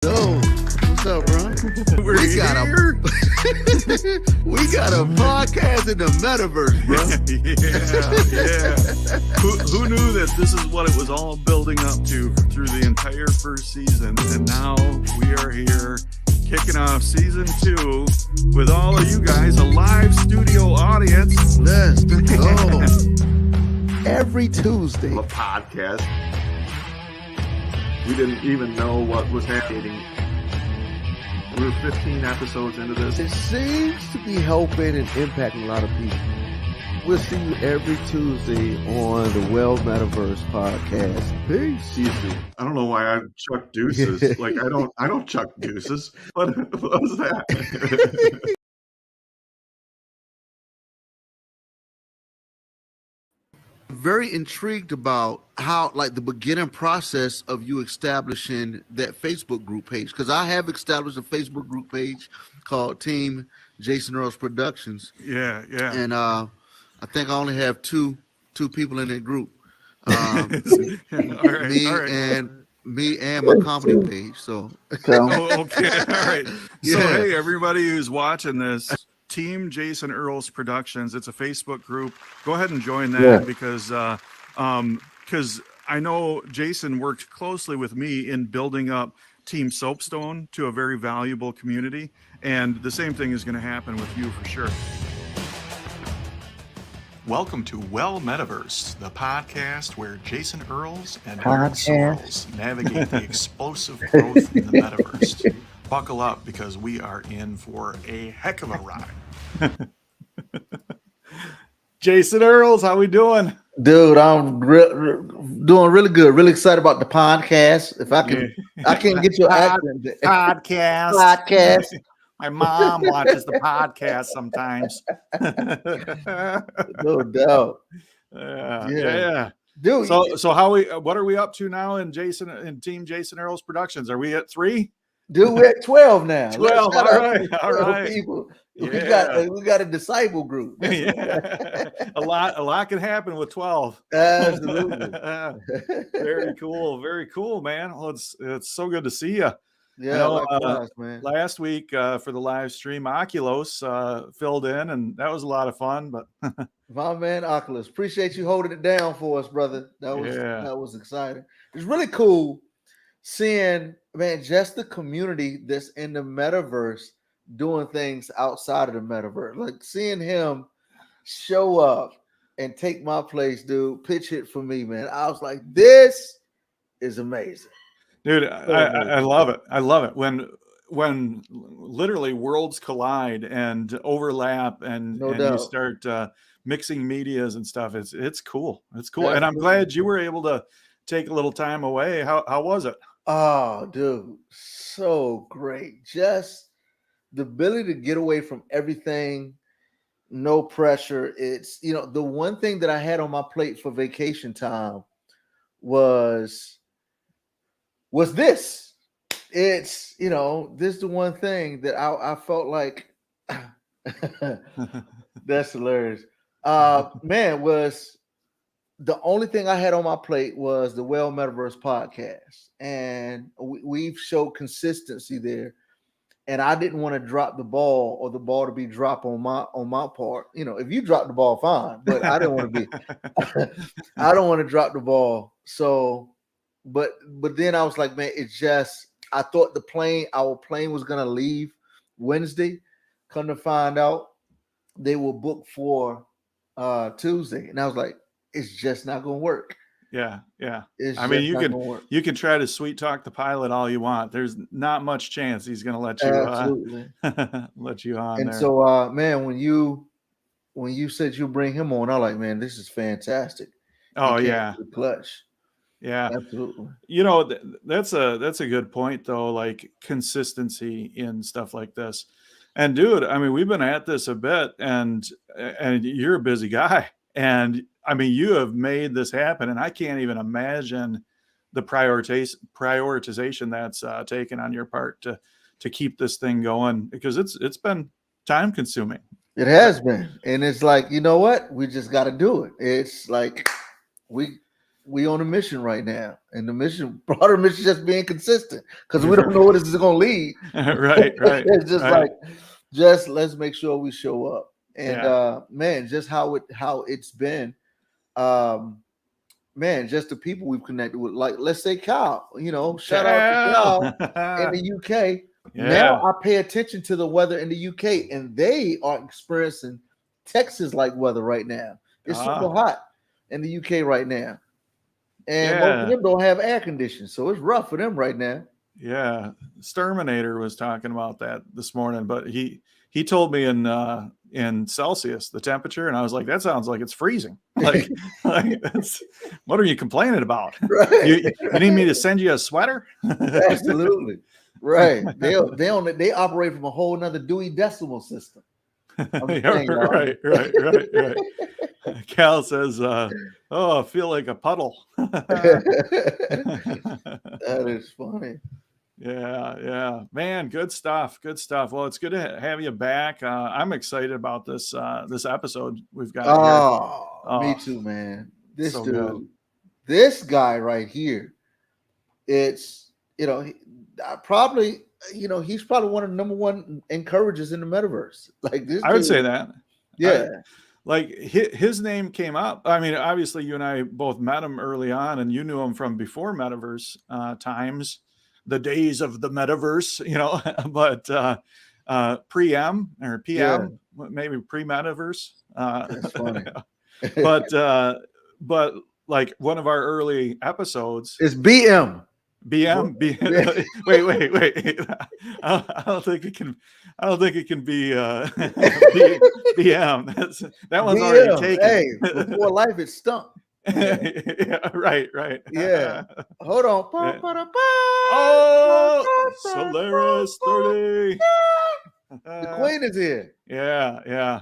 Yo, what's up, bro? We got a podcast in the metaverse, bro. yeah. Who knew that this is what it was all building up to through the entire first season, and now we are here kicking off season 2 with all of you guys, a live studio audience. Let's go. Every Tuesday, a podcast. We didn't even know what was happening. We're 15 episodes into this. It seems to be helping and impacting a lot of people. We'll see you every Tuesday on the Well Metaverse podcast. Peace. I don't know why I chuck deuces. Like I don't chuck deuces. What was that? Very intrigued about how, like, the beginning process of you establishing that Facebook group page, because I have established a Facebook group page called Team Jason Earls Productions. Yeah. And I think I only have two people in that group. All right. Me and my comedy page. So okay, all right. So Yeah. hey, everybody who's watching this, Team Jason Earls Productions. It's a Facebook group. Go ahead and join that because I know Jason worked closely with me in building up Team Soapstone to a very valuable community, and the same thing is going to happen with you for sure. Welcome to Well Metaverse, the podcast where Jason Earls and Aaron Sorrels navigate the explosive growth in the metaverse. Buckle up because we are in for a heck of a ride. Jason Earls, how we doing? dude, I'm doing really good. Really excited about the podcast. If I can, I can't get your accent. Podcast. My mom watches the podcast sometimes. No doubt. Yeah. Dude. So what are we up to now in Team Jason Earls Productions? Are we at 3? Dude, we're at 12 now. 12. All right. People. Yeah. We got a disciple group. Yeah. A lot can happen with 12. Absolutely. Very cool, man. Well, it's so good to see you. Yeah, likewise, man. Last week for the live stream, Oculus filled in, and that was a lot of fun. But my man Oculus, appreciate you holding it down for us, brother. That was exciting. It's really cool seeing, man, just the community that's in the metaverse doing things outside of the metaverse. Like seeing him show up and take my place, dude. Pitch hit for me, man. I was like, this is amazing. Dude, I love it. I love it when literally worlds collide and overlap and you start mixing medias and stuff. It's cool. It's cool. Absolutely. And I'm glad you were able to take a little time away. How was it? Oh, dude, so great. Just the ability to get away from everything, no pressure. It's, the one thing that I had on my plate for vacation time was this. It's, this is the one thing that I felt like that's hilarious. Man, was the only thing I had on my plate was the Well Metaverse podcast. And we've showed consistency there. And I didn't want to drop the ball or the ball to be dropped on my part. If you drop the ball, fine. But I didn't want to be I don't want to drop the ball. So But then I was like, man, I thought our plane was going to leave Wednesday. Come to find out, they were booked for Tuesday. And I was like, it's just not going to work. Yeah. I mean, you can try to sweet talk the pilot all you want. There's not much chance he's going to let you let you on. And there. so, man, when you said you bring him on, I was like, man, this is fantastic. Oh, yeah. Clutch. Yeah, absolutely. That's a good point though, like consistency in stuff like this. And dude, I mean, we've been at this a bit and you're a busy guy. And I mean, you have made this happen, and I can't even imagine the prioritization that's taken on your part to keep this thing going, because it's been time consuming. It has been. And it's like, you know what? We just got to do it. It's like we on a mission right now, and the mission, part of the mission, is just being consistent because we don't know where this is going to lead. Right. It's just right. like, just let's make sure we show up. And Yeah. man, just how it's been, man, just the people we've connected with. Like, let's say Kyle, shout out to Kyle in the UK. Yeah. Now I pay attention to the weather in the UK, and they are experiencing Texas-like weather right now. It's super hot in the UK right now. And most of them don't have air conditioning, so it's rough for them right now. Yeah. Sterminator was talking about that this morning, but he told me in Celsius the temperature, and I was like, that sounds like it's freezing. Like that's, what are you complaining about? Right. You need me to send you a sweater? Absolutely. Right. They operate from a whole nother Dewey Decimal System. Right. Cal says, I feel like a puddle. That is funny. Yeah, man, good stuff. Well, it's good to have you back. I'm excited about this episode we've got here. Me too, man. This so dude, good. This guy right here, it's he's probably one of the number one encouragers in the metaverse. Like this, I would say that. Yeah. Like his name came up. I mean, obviously you and I both met him early on, and you knew him from before metaverse times, the days of the metaverse, but pre-M or PM, maybe pre-metaverse. That's funny. but like one of our early episodes is BM. Wait. I don't think it can be BM. That one's BM. already taken. Hey, before life it stunk. Yeah, right. Yeah. Hold on. Oh, Solaris 30. The queen is here. Yeah.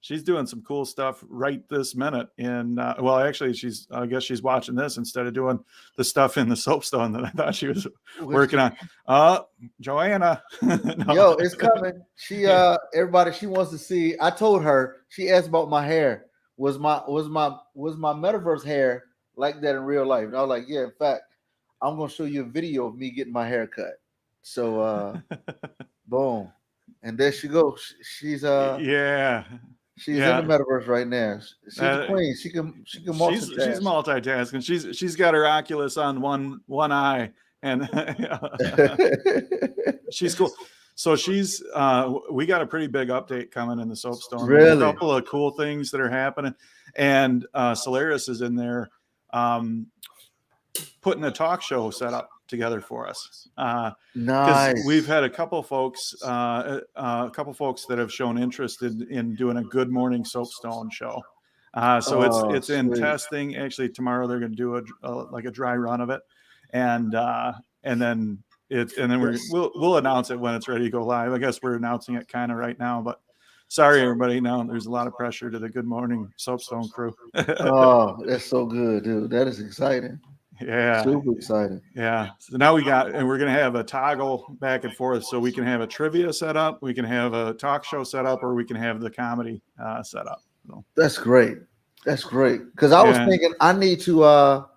She's doing some cool stuff right this minute. And actually, I guess she's watching this instead of doing the stuff in the Soapstone that I thought she was working on. Joanna. No. Yo, it's coming. She everybody, she wants to see. I told her, she asked about my hair. Was my metaverse hair like that in real life? And I was like, yeah, in fact, I'm gonna show you a video of me getting my hair cut. So boom. And there she goes. She's She's in the metaverse right now. She's a queen. She can multitask. She's multitasking. She's got her Oculus on one eye, and she's cool. So she's we got a pretty big update coming in the Soapstone. Really? A couple of cool things that are happening, and Solaris is in there putting a talk show set up together for us. Nice. We've had a couple folks that have shown interest in doing a Good Morning Soapstone show. So it's in testing. Actually, tomorrow they're going to do a dry run of it, and then we'll announce it when it's ready to go live. I guess we're announcing it kind of right now, but sorry everybody. Now there's a lot of pressure to the Good Morning Soapstone crew. Oh, that's so good, dude. That is exciting. Yeah, super exciting. Yeah, so now we're gonna have a toggle back and forth, so we can have a trivia set up, we can have a talk show set up, or we can have the comedy set up. So. That's great. Because I was thinking I need to.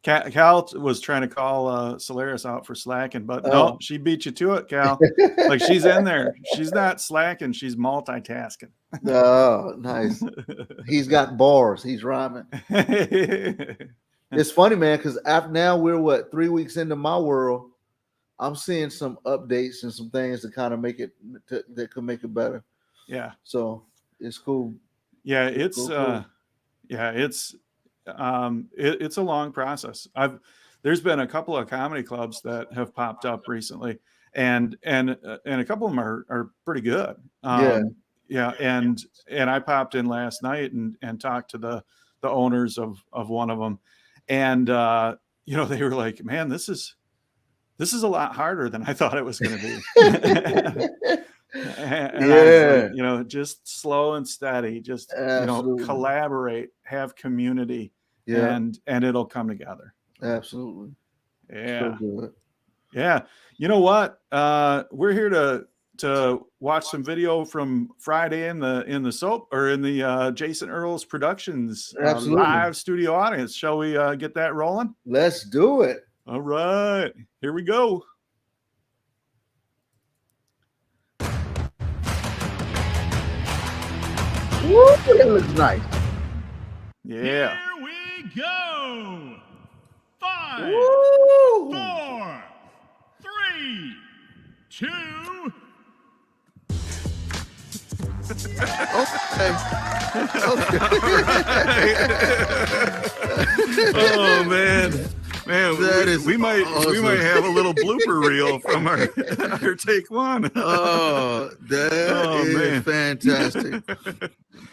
Cal was trying to call Solaris out for slacking, but no, she beat you to it, Cal. Like she's in there. She's not slacking. She's multitasking. Oh, nice. He's got bars. He's rhyming. It's funny, man, because now we're 3 weeks into my world. I'm seeing some updates and some things to kind of make it that could make it better. Yeah. So it's cool. Yeah, it's cool. It's a long process. There's been a couple of comedy clubs that have popped up recently, and a couple of them are pretty good. And I popped in last night and talked to the owners of one of them. And they were like, "Man, this is a lot harder than I thought it was going to be." and I was like, just slow and steady, just collaborate, have community, and it'll come together. Absolutely. Yeah. So good. Yeah. You know what? We're here to to watch some video from Friday in the soap or in the Jason Earls Productions live studio audience. Shall we get that rolling? Let's do it. All right, here we go. Woo, that looks nice. Yeah. Here we go. 5, Woo. 4, 3, 2. Okay. Oh man, we might have a little blooper reel from our take one. Oh, that is fantastic.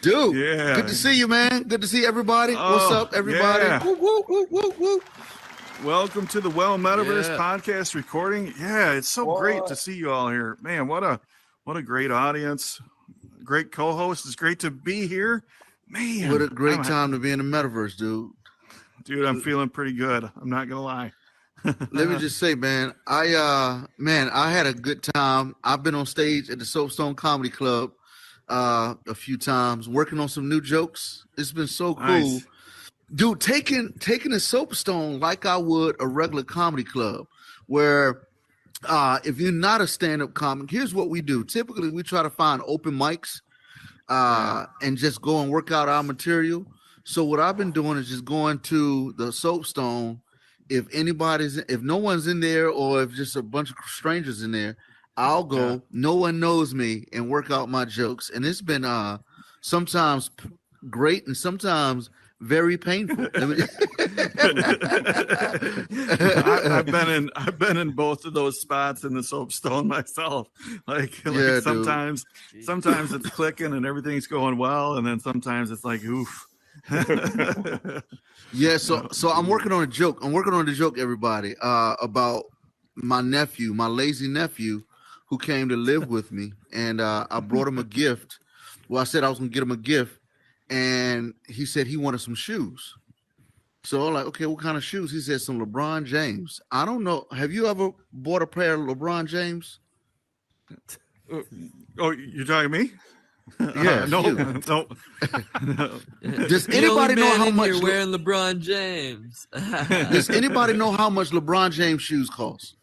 Dude, Yeah. Good to see you, man. Good to see everybody. What's up, everybody? Yeah. Woo, woo, woo, woo, woo. Welcome to the Well Metaverse podcast recording. Yeah, it's so great to see you all here. Man, what a great audience. Great co-host. It's great to be here. Man, What a great time to be in the metaverse, dude. Dude, I'm feeling pretty good. I'm not gonna lie. Let me just say, man, I had a good time. I've been on stage at the Soapstone Comedy Club a few times, working on some new jokes. It's been so cool. Nice. Dude, taking a Soapstone like I would a regular comedy club, where if you're not a stand-up comic, here's what we do. Typically, we try to find open mics and just go and work out our material. So what I've been doing is just going to the Soapstone. If no one's in there, or if just a bunch of strangers in there, I'll go. No one knows me, and work out my jokes. And it's been sometimes great and sometimes very painful. I've been in both of those spots in the Soapstone myself. Like sometimes it's clicking and everything's going well, and then sometimes it's like oof. Yeah, so I'm working on a joke. Everybody, about my lazy nephew, who came to live with me, and I brought him a gift. Well, I said I was gonna get him a gift, and he said he wanted some shoes. So I'm like, okay, what kind of shoes? He said some LeBron James. I don't know. Have you ever bought a pair of LeBron James? Oh, you're talking to me? Yeah, no. Does anybody know how much you're wearing LeBron James? Does anybody know how much LeBron James shoes cost?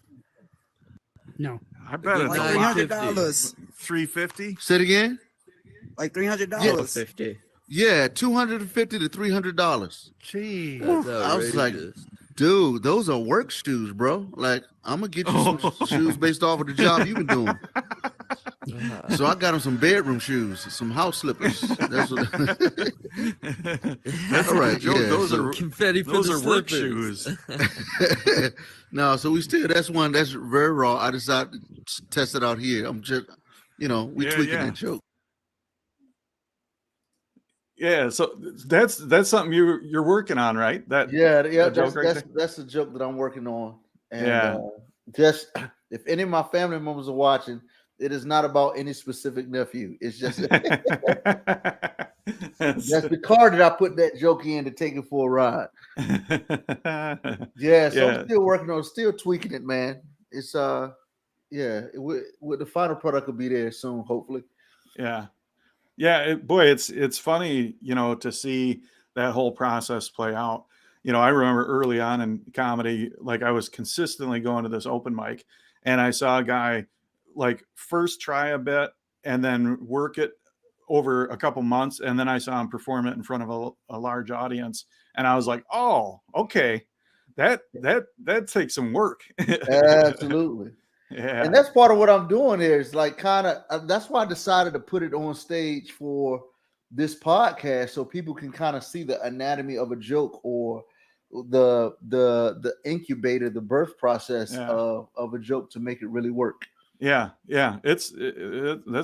No. I bet it's Like $300. $350. Say it again. Like $300. Yeah. 50. Yeah, $250 to $300. Gee. That's I was like, outrageous. dude, those are work shoes, bro. Like, I'm gonna get you some shoes based off of the job you've been doing. So I got him some bedroom shoes, some house slippers. That's what. That's all right. Joe, Yeah, those so- are Confetti for those the are work slippers. shoes. No, so we still. That's one that's very raw. I decided to test it out here. I'm just, we tweaking that joke. Yeah, so that's something you're working on, right? That's the joke that I'm working on. And just if any of my family members are watching, it is not about any specific nephew. It's just that's the car that I put that joke in to take it for a ride. I'm still working on, still tweaking it, man. It's with the final product will be there soon, hopefully. Yeah. It's funny, to see that whole process play out. I remember early on in comedy, like I was consistently going to this open mic, and I saw a guy like first try a bit and then work it over a couple months, and then I saw him perform it in front of a large audience, and I was like, oh, okay, that takes some work. Absolutely. Yeah. And that's part of what I'm doing here is like kind of that's why I decided to put it on stage for this podcast, so people can kind of see the anatomy of a joke, or the incubator, the birth process of a joke to make it really work. Yeah. That's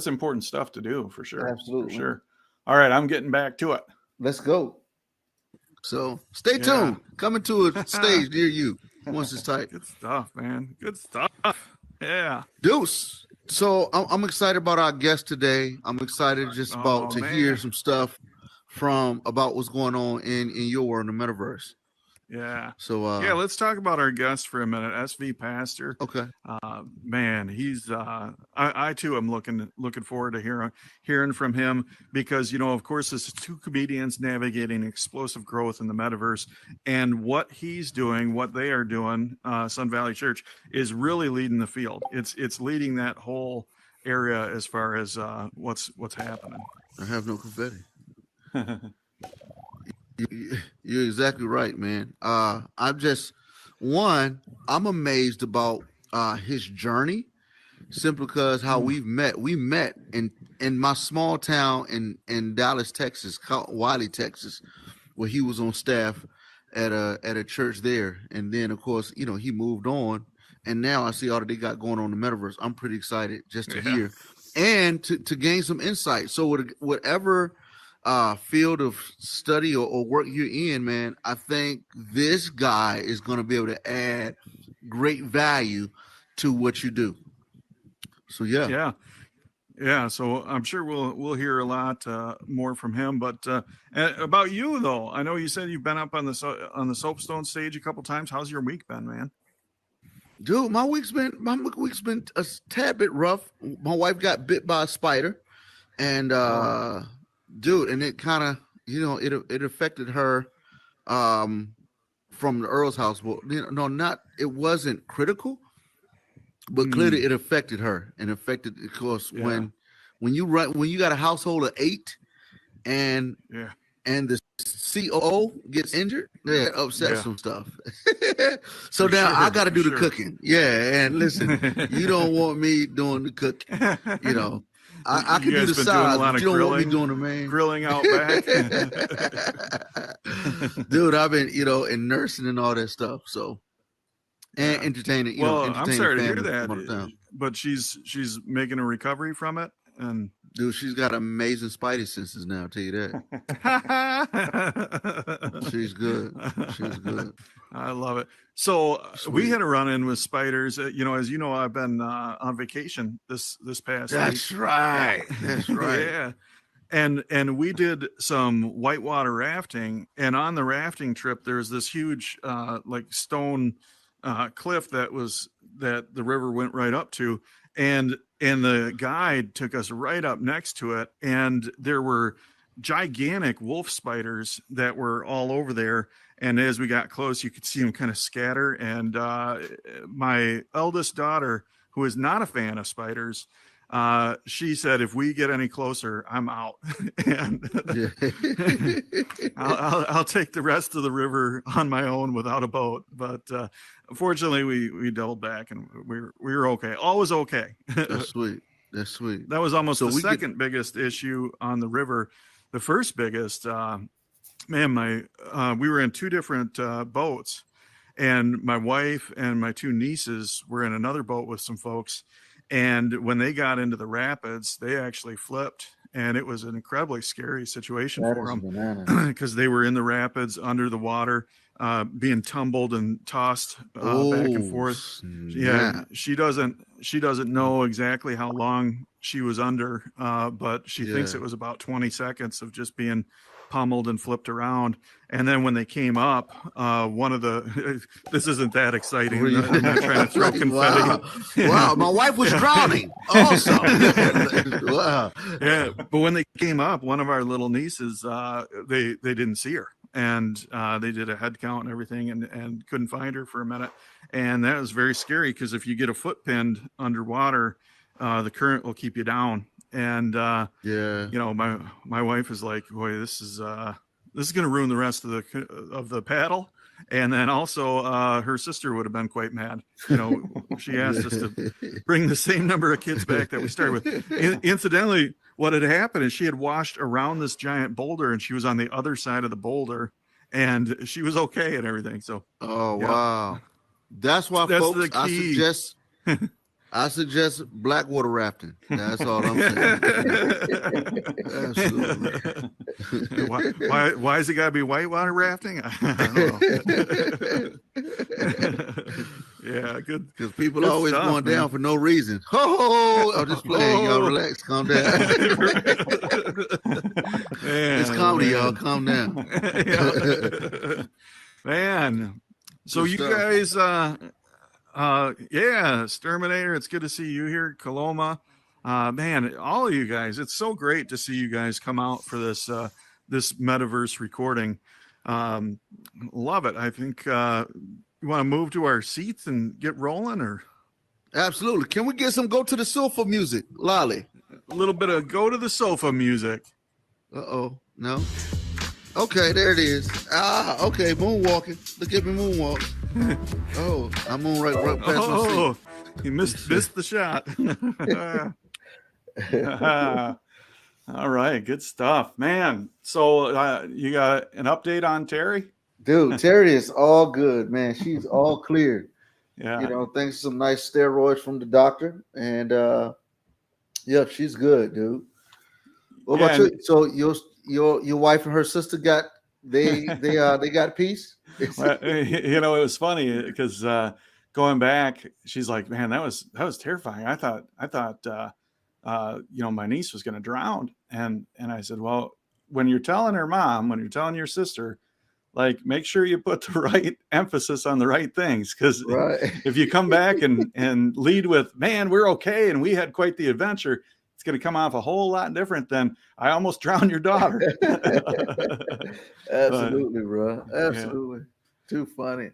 important stuff to do for sure. Absolutely. For sure. All right, I'm getting back to it. Let's go. So stay tuned. Coming to a stage near you once it's tight. Good stuff, man. Good stuff. Yeah. Deuce. So I'm excited about our guest today. I'm excited just about to hear some stuff about what's going on in your world in the metaverse. Yeah. So Yeah, let's talk about our guest for a minute. SVPastor. okay. Man, he's I too am looking forward to hearing from him, because of course this is two comedians navigating explosive growth in the metaverse, and what he's doing, what they are doing, Sun Valley Church, is really leading the field. It's leading that whole area as far as what's happening. I have no confetti. You're exactly right, man. I'm amazed about his journey, simply because how we met in my small town in Dallas, Texas, called Wiley, Texas, where he was on staff at a church there. And then of course, he moved on, and now I see all that they got going on in the metaverse. I'm pretty excited just to hear and to gain some insight. So whatever field of study or work you're in, man, I think this guy is going to be able to add great value to what you do. So yeah. So I'm sure we'll hear a lot more from him. But about you though, I know you said you've been up on the Soapstone stage a couple times. How's your week been, man? Dude, my week's been a tad bit rough. My wife got bit by a spider, and dude, and it kind of, it affected her from the Earls house. Well, it wasn't critical, but clearly it affected her, and affected, of course, when you got a household of 8 and the COO gets injured, that upsets some stuff. So now I got to do the cooking. Yeah, and listen, you don't want me doing the cooking, I can do the sides, but you don't want me doing the main grilling out back. Dude, I've been, in nursing and all that stuff. So, and entertaining. I'm sorry to hear that. But she's making a recovery from it, and dude, she's got amazing spidey senses now. I'll tell you that. She's good. I love it. So we had a run-in with spiders. As you know, I've been on vacation this past week. That's right. Yeah. And we did some whitewater rafting, and on the rafting trip, there's this huge stone cliff that the river went right up to, and the guide took us right up next to it, and there were gigantic wolf spiders that were all over there. And as we got close, you could see them kind of scatter. And my eldest daughter, who is not a fan of spiders, she said, if we get any closer, I'm out. And I'll take the rest of the river on my own without a boat. But unfortunately, we doubled back, and we were okay. Always okay. That's sweet. That was almost the second biggest issue on the river. The first biggest, we were in 2 different boats, and my wife and my 2 nieces were in another boat with some folks. And when they got into the rapids, they actually flipped, and it was an incredibly scary situation for them, because they were in the rapids under the water, being tumbled and tossed back and forth. Snap. Yeah, she doesn't know exactly how long she was under, but she thinks it was about 20 seconds of just being pummeled and flipped around. And then when they came up, one of the this isn't that exciting. I'm not trying to throw confetti. Wow, my wife was drowning also. Wow. Yeah, but when they came up, one of our little nieces, they didn't see her, and they did a head count and everything, and couldn't find her for a minute. And that was very scary, because if you get a foot pinned underwater, the current will keep you down. And my wife is like, boy, this is going to ruin the rest of the paddle. And then also her sister would have been quite mad. She asked us to bring the same number of kids back that we started with. Incidentally, what had happened is she had washed around this giant boulder, and she was on the other side of the boulder, and she was okay and everything. So wow, that's why, folks, the key. I suggest blackwater rafting. That's all I'm saying. Absolutely. Why is it got to be whitewater rafting? I don't know. Yeah, good. Because people are always going down for no reason. I'm just playing. Y'all relax. Calm down. It's comedy, y'all. Calm down. Man. So Good you stuff. guys, yeah, Exterminator, it's good to see you here, Coloma. Man, all of you guys, it's so great to see you guys come out for this this metaverse recording. Love it. I think you want to move to our seats and get rolling, or Absolutely. Can we get some go to the sofa music, Lolly? a little bit of go to the sofa music? Uh-oh. No. Okay, there it is. Ah, okay, moonwalking. Look at me moonwalk. Oh, I moon right past my seat. Oh, you missed the shot. All right, good stuff, man. So you got an update on Terry? Dude, Terry is all good, man. She's all clear. Yeah. You know, thanks to some nice steroids from the doctor. And yeah, she's good, dude. What about you? So your wife and her sister got they got peace? Well, you know, it was funny because going back, she's like, "Man, that was terrifying. I thought you know, my niece was going to drown." And I said, "Well, when you're telling her mom, when you're telling your sister, like, make sure you put the right emphasis on the right things, because if you come back and lead with, 'Man, we're okay, and we had quite the adventure,' it's going to come off a whole lot different than 'I almost drowned your daughter.'" Absolutely, bro. Absolutely. Yeah. Too funny.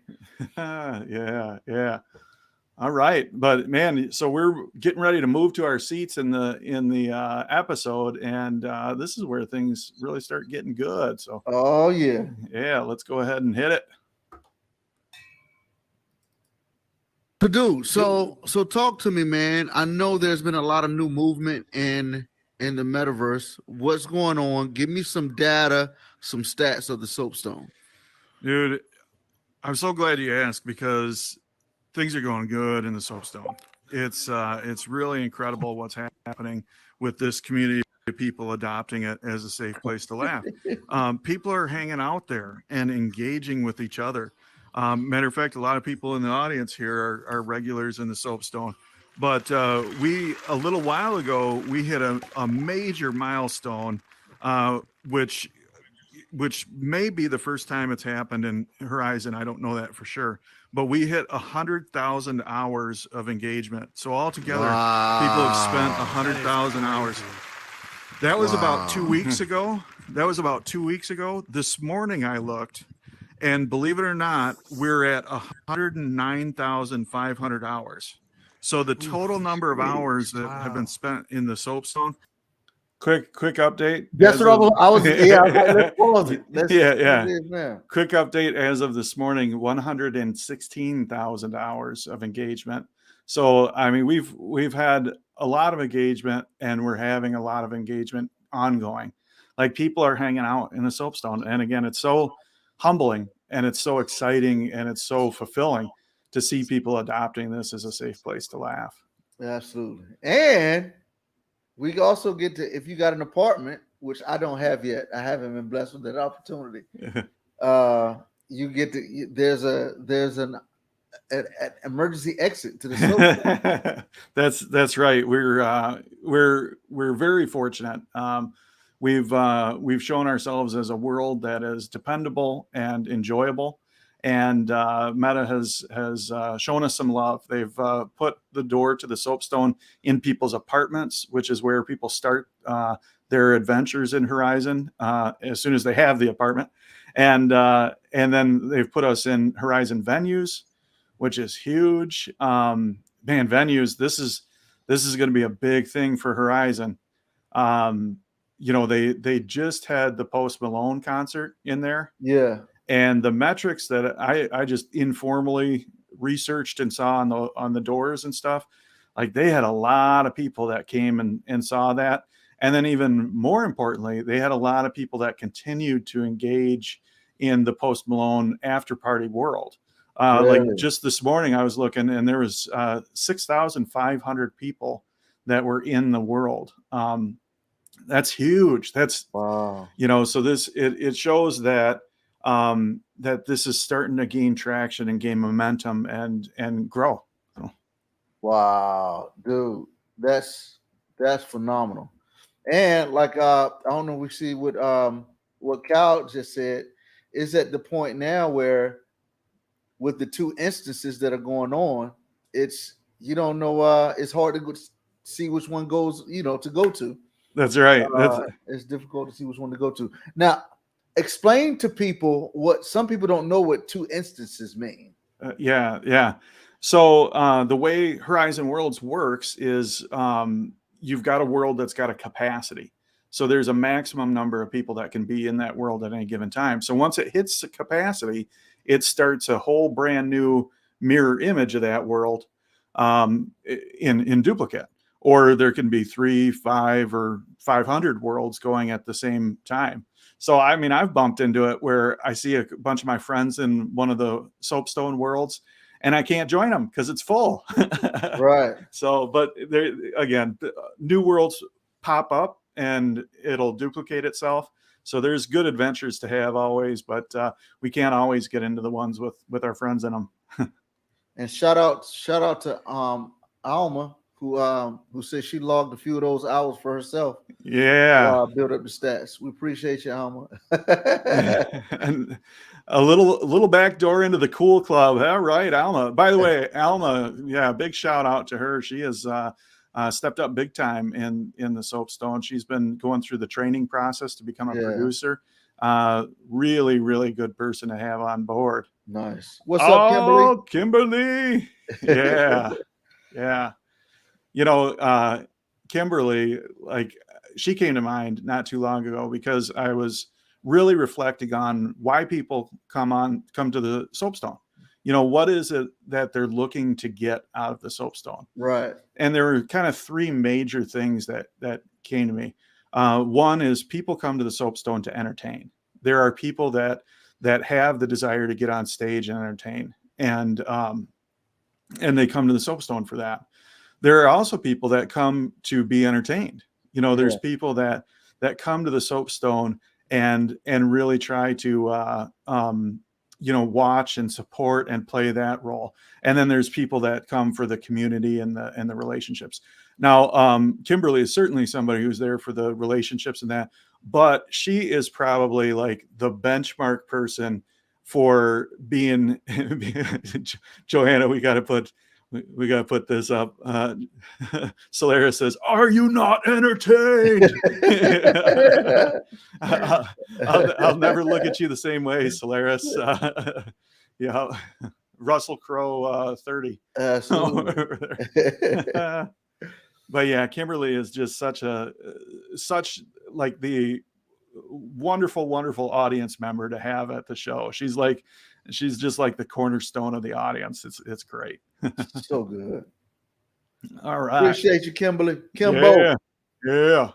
Yeah. All right, but man, so we're getting ready to move to our seats in the episode, and this is where things really start getting good. So, oh yeah, let's go ahead and hit it. Dude, so talk to me, man. I know there's been a lot of new movement in the metaverse. What's going on? Give me some data, some stats of the Soapstone. Dude, I'm so glad you asked, because things are going good in the Soapstone. It's really incredible what's happening with this community of people adopting it as a safe place to laugh. People are hanging out there and engaging with each other. Matter of fact, a lot of people in the audience here are regulars in the Soapstone. But we, a little while ago, we hit a major milestone, which may be the first time it's happened in Horizon. I don't know that for sure, but we hit 100,000 hours of engagement. So altogether, people have spent 100,000 hours. That was about 2 weeks ago. This morning I looked, and believe it or not, we're at 109,500 hours. So the total number of hours that have been spent in the Soapstone. Quick update. That's what I was. Yeah, let's pause it. Yeah. Quick update as of this morning: 116,000 hours of engagement. So I mean, we've had a lot of engagement, and we're having a lot of engagement ongoing. Like, people are hanging out in the Soapstone, and again, it's so humbling, and it's so exciting, and it's so fulfilling to see people adopting this as a safe place to laugh. Absolutely. And we also get to, if you got an apartment, which I don't have yet, I haven't been blessed with that opportunity. You get to, there's an emergency exit to the Soapstone. That's right. We're very fortunate. We've shown ourselves as a world that is dependable and enjoyable. And Meta has shown us some love. They've put the door to the Soapstone in people's apartments, which is where people start their adventures in Horizon as soon as they have the apartment. And then they've put us in Horizon venues, which is huge. Man, venues, this is going to be a big thing for Horizon. You know, they just had the Post Malone concert in there. Yeah. And the metrics that I just informally researched and saw on the doors and stuff, like, they had a lot of people that came and saw that. And then even more importantly, they had a lot of people that continued to engage in the Post Malone after party world. Like, just this morning I was looking, and there was 6,500 people that were in the world. That's huge. That's wow. You know, so it shows that that this is starting to gain traction and gain momentum and grow. So. Wow, dude, that's phenomenal. And like I don't know, we see what Cal just said. it's at the point now where with the 2 instances that are going on, it's you don't know. It's hard to see which one goes. To go to. That's right. It's difficult to see which one to go to. Now, explain to people what some people don't know what 2 instances mean. Yeah. So the way Horizon Worlds works is you've got a world that's got a capacity. So there's a maximum number of people that can be in that world at any given time. So once it hits the capacity, it starts a whole brand new mirror image of that world in duplicate. Or there can be 3, 5, or 500 worlds going at the same time. So, I mean, I've bumped into it where I see a bunch of my friends in one of the Soapstone worlds and I can't join them because it's full. Right. So, but there again, new worlds pop up and it'll duplicate itself. So there's good adventures to have always, but we can't always get into the ones with our friends in them. And shout out to Alma, who said she logged a few of those hours for herself. Yeah. Build up the stats. We appreciate you, Alma. And a little back door into the cool club. All right, Alma. By the way, Alma, yeah, big shout out to her. She has stepped up big time in the Soapstone. She's been going through the training process to become a producer. Really, really good person to have on board. Nice. What's up, Kimberly? Oh, Kimberly. Yeah. Yeah. Kimberly, like, she came to mind not too long ago because I was really reflecting on why people come to the Soapstone. What is it that they're looking to get out of the Soapstone? Right. And there were kind of 3 major things that came to me. One is people come to the Soapstone to entertain. There are people that have the desire to get on stage and entertain, and they come to the Soapstone for that. There are also people that come to be entertained. There's people that come to the Soapstone and really try to watch and support and play that role. And then there's people that come for the community and the relationships. Now, Kimberly is certainly somebody who's there for the relationships and that, but she is probably like the benchmark person for being Joanna. We got to put this up. Solaris says, "Are you not entertained?" I'll never look at you the same way, Solaris. Yeah, Russell Crowe 30. But yeah, Kimberly is just such like the wonderful, wonderful audience member to have at the show. She's just like the cornerstone of the audience. It's great. So good. All right. Appreciate you, Kimberly. Kimbo. Yeah.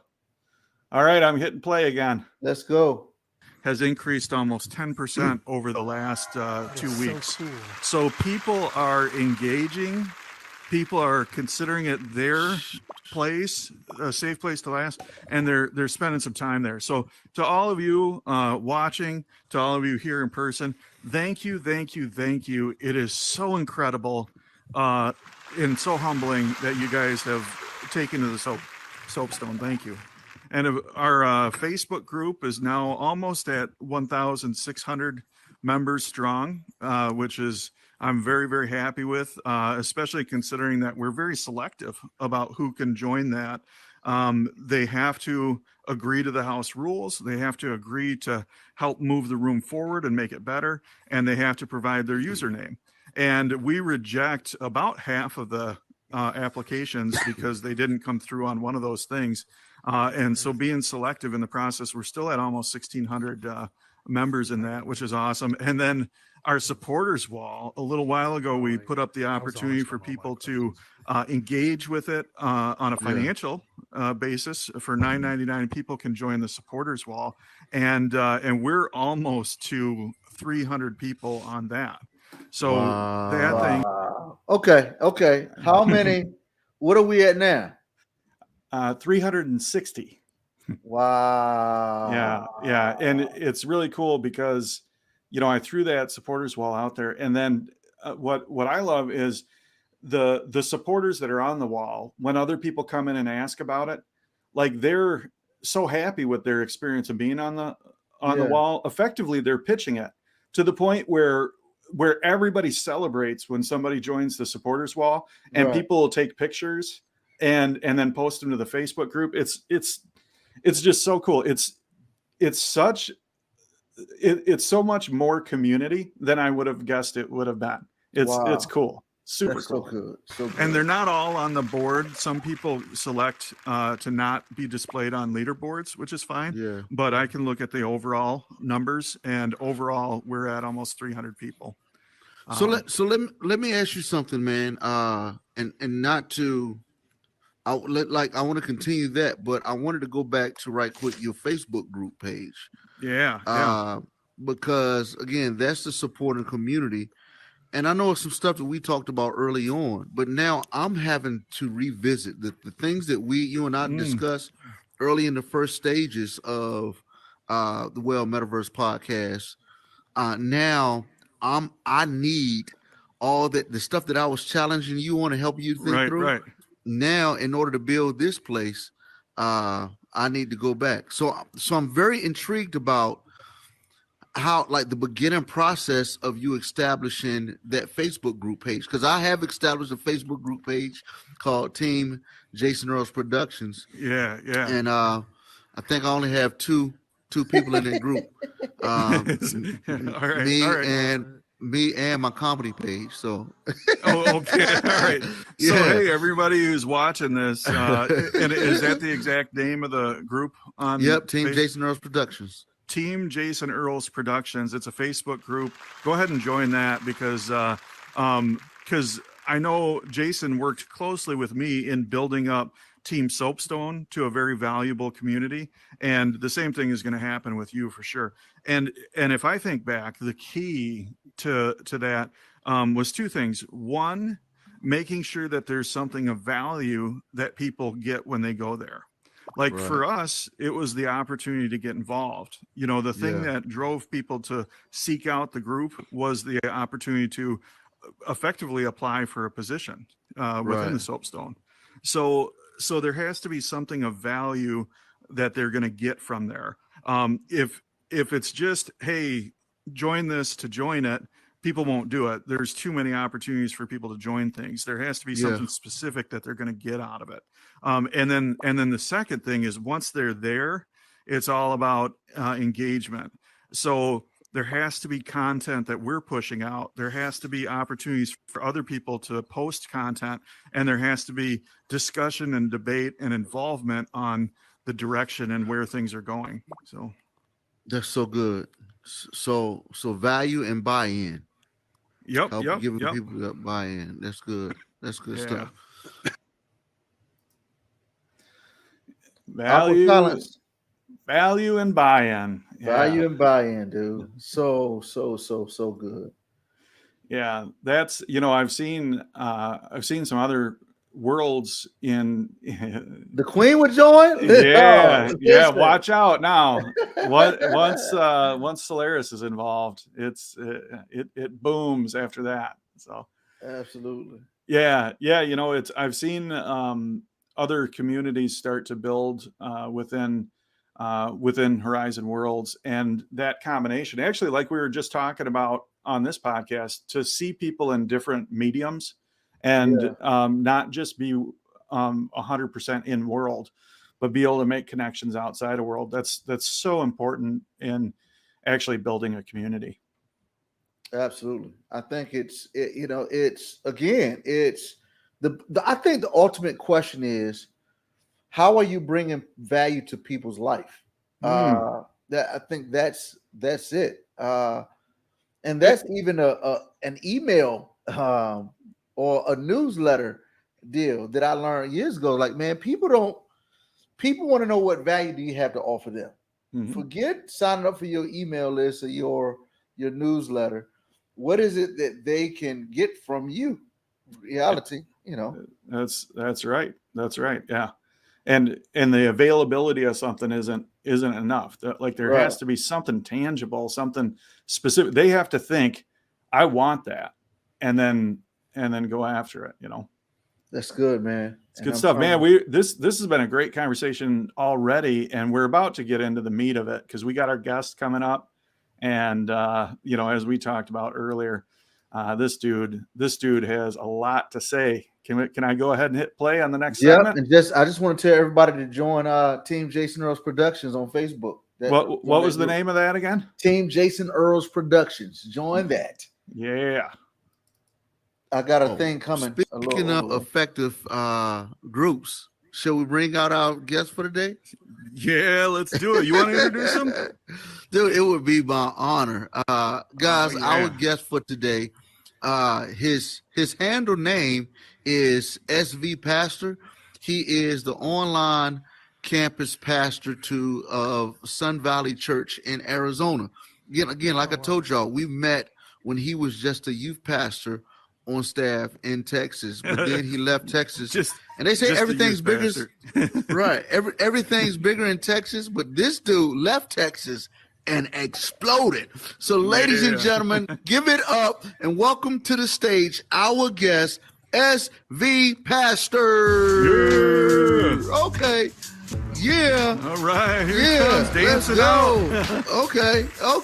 All right. I'm hitting play again. Let's go. Has increased almost 10% over the last 2 weeks. So people are engaging. People are considering it their place, a safe place to last, and they're spending some time there. So to all of you watching, to all of you here in person, thank you. It is so incredible and so humbling that you guys have taken to the Soapstone. Thank you. And our Facebook group is now almost at 1,600 members strong, which is I'm very, very happy with, especially considering that we're very selective about who can join that. They have to agree to the house rules. They have to agree to help move the room forward and make it better. And they have to provide their username. And we reject about half of the applications because they didn't come through on one of those things. And so being selective in the process, we're still at almost 1,600 members in that, which is awesome. And then our supporters wall, a little while ago, we put up the opportunity for people to engage with it on a financial basis. For $9.99, people can join the supporters wall, and we're almost to 300 people on that. So that thing. Okay. How many? What are we at now? 360. Wow. Yeah, and it's really cool because I threw that supporters wall out there, and then what I love is the supporters that are on the wall. When other people come in and ask about it, like they're so happy with their experience of being on on the wall. Effectively, they're pitching it to the point where everybody celebrates when somebody joins the supporters wall, and people will take pictures and then post them to the Facebook group. It's just so cool. It's so much more community than I would have guessed it would have been. It's cool. Super cool. So good. So good. And they're not all on the board. Some people select to not be displayed on leaderboards, which is fine. Yeah. But I can look at the overall numbers, and overall, we're at almost 300 people. So let me ask you something, man. And not to, I want to continue that, but I wanted to go back to right quick your Facebook group page. Yeah. Because again, that's the supporting community. And I know some stuff that we talked about early on, but now I'm having to revisit the things that you and I discussed early in the first stages of the Well Metaverse podcast. Now I need all the stuff that I was challenging you on to help you think through. Right. Now, in order to build this place, I need to go back. So I'm very intrigued about how, like, the beginning process of you establishing that Facebook group page, because I have established a Facebook group page called Team Jason Earls Productions. Yeah. And I think I only have two people in that group. Me and my comedy page. So okay. All right. So hey, everybody who's watching this, and is that the exact name of the group on Team Facebook? Jason Earls Productions. Team Jason Earls Productions. It's a Facebook group. Go ahead and join that because I know Jason worked closely with me in building up Team Soapstone to a very valuable community, and the same thing is going to happen with you for sure. And if I think back, the key to that was two things. One, making sure that there's something of value that people get when they go there. Like for us, it was the opportunity to get involved. You know, the thing that drove people to seek out the group was the opportunity to effectively apply for a position within the Soapstone. So there has to be something of value that they're going to get from there. If it's just, hey, join this to join it, people won't do it. There's too many opportunities for people to join things. There has to be something specific that they're going to get out of it. And then the second thing is, once they're there, it's all about engagement. So there has to be content that we're pushing out. There has to be opportunities for other people to post content, and there has to be discussion and debate and involvement on the direction and where things are going. So that's so good. So value and buy-in. Yep. Giving people that buy-in. That's good. That's good stuff. Value and buy-in. Value and buy-in, dude. So good. Yeah, that's, I've seen some other worlds in the Queen would join. Watch out now. Once Solaris is involved, it booms after that. So absolutely. I've seen other communities start to build within Horizon Worlds, and that combination, actually, like we were just talking about on this podcast, to see people in different mediums and not just be 100% in world, but be able to make connections outside of world. That's so important in actually building a community. Absolutely. I think I think the ultimate question is, how are you bringing value to people's life? I think that's it. And that's even an email or a newsletter deal that I learned years ago. Like, man, people want to know, what value do you have to offer them? Mm-hmm. Forget signing up for your email list or your newsletter. What is it that they can get from you? Reality, That's right. That's right. Yeah. And the availability of something isn't enough. Like, there has to be something tangible, something specific. They have to think, I want that, and then go after it. That's good, man. It's good stuff, man. This has been a great conversation already, and we're about to get into the meat of it because we got our guest coming up, and as we talked about earlier, this dude has a lot to say. Can I go ahead and hit play on the next segment? And I just want to tell everybody to join Team Jason Earls Productions on Facebook. What was the name of that again? Team Jason Earls Productions. Join that. Yeah. I got a thing coming. Speaking of effective groups, shall we bring out our guest for today? Yeah, let's do it. You want to introduce him? Dude, it would be my honor. Guys, our guest for today, his handle name is SVPastor. He is the online campus pastor of Sun Valley Church in Arizona. Again, like I told y'all, we met when he was just a youth pastor on staff in Texas, but then he left Texas. And they say everything's bigger. Right. Everything's bigger in Texas, but this dude left Texas and exploded. So, ladies and gentlemen, give it up and welcome to the stage our guest, SVPastor. Yeah. Okay. Yeah. All right. Here comes dancing let's go. Okay. All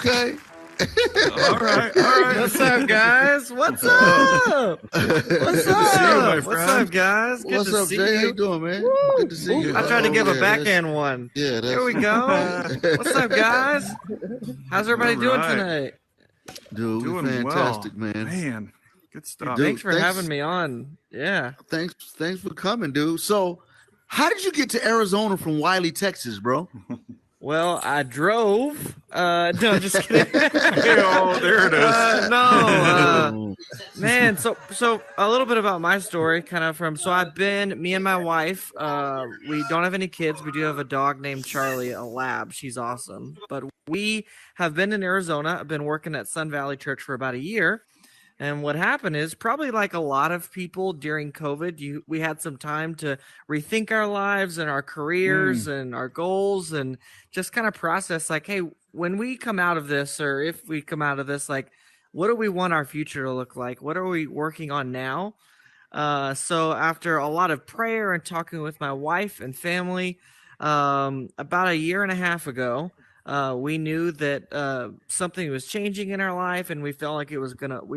right. What's up, guys? What's up? What's up, guys? Good What's to up, see Jay? you. How you doing, man? Woo. Good to see you. I tried to give a backhand one. Yeah, Here we go. What's up, guys? How's everybody doing tonight? Dude, doing fantastic, well. man. Man, good stuff. Dude, Thanks for having me on. Yeah. Thanks for coming, dude. So, how did you get to Arizona from Wiley, Texas, bro? Well, I drove. No, I'm just kidding. Oh, there it is. Man, so a little bit about my story, me and my wife, we don't have any kids. We do have a dog named Charlie, a lab. She's awesome. But we have been in Arizona. I've been working at Sun Valley Church for about a year. And what happened is, probably like a lot of people during COVID, we had some time to rethink our lives and our careers and our goals, and just kind of process like, hey, when we come out of this, or if we come out of this, like, what do we want our future to look like? What are we working on now? So after a lot of prayer and talking with my wife and family, about a year and a half ago, we knew that something was changing in our life, and we felt like we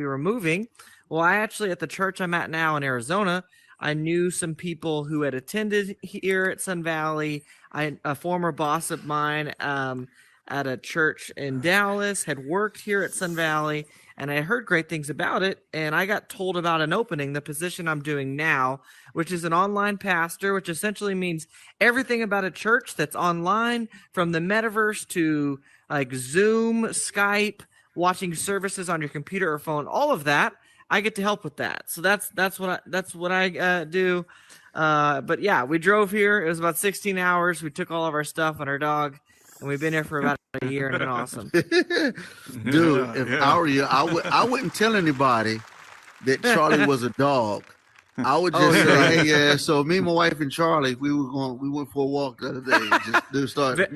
were moving. Well, I actually, at the church I'm at now in Arizona, I knew some people who had attended here at Sun Valley. A former boss of mine at a church in Dallas had worked here at Sun Valley, and I heard great things about it. And I got told about an opening, the position I'm doing now, which is an online pastor, which essentially means everything about a church that's online, from the metaverse to like Zoom, Skype, watching services on your computer or phone, all of that. I get to help with that. So that's what I do. But yeah, we drove here. It was about 16 hours. We took all of our stuff and our dog, and we've been here for about a year, and it's been awesome. Dude, if I were you, I wouldn't tell anybody that Charlie was a dog. I would just say, hey, yeah. So me and my wife and Charlie, we went for a walk the other day. Just started.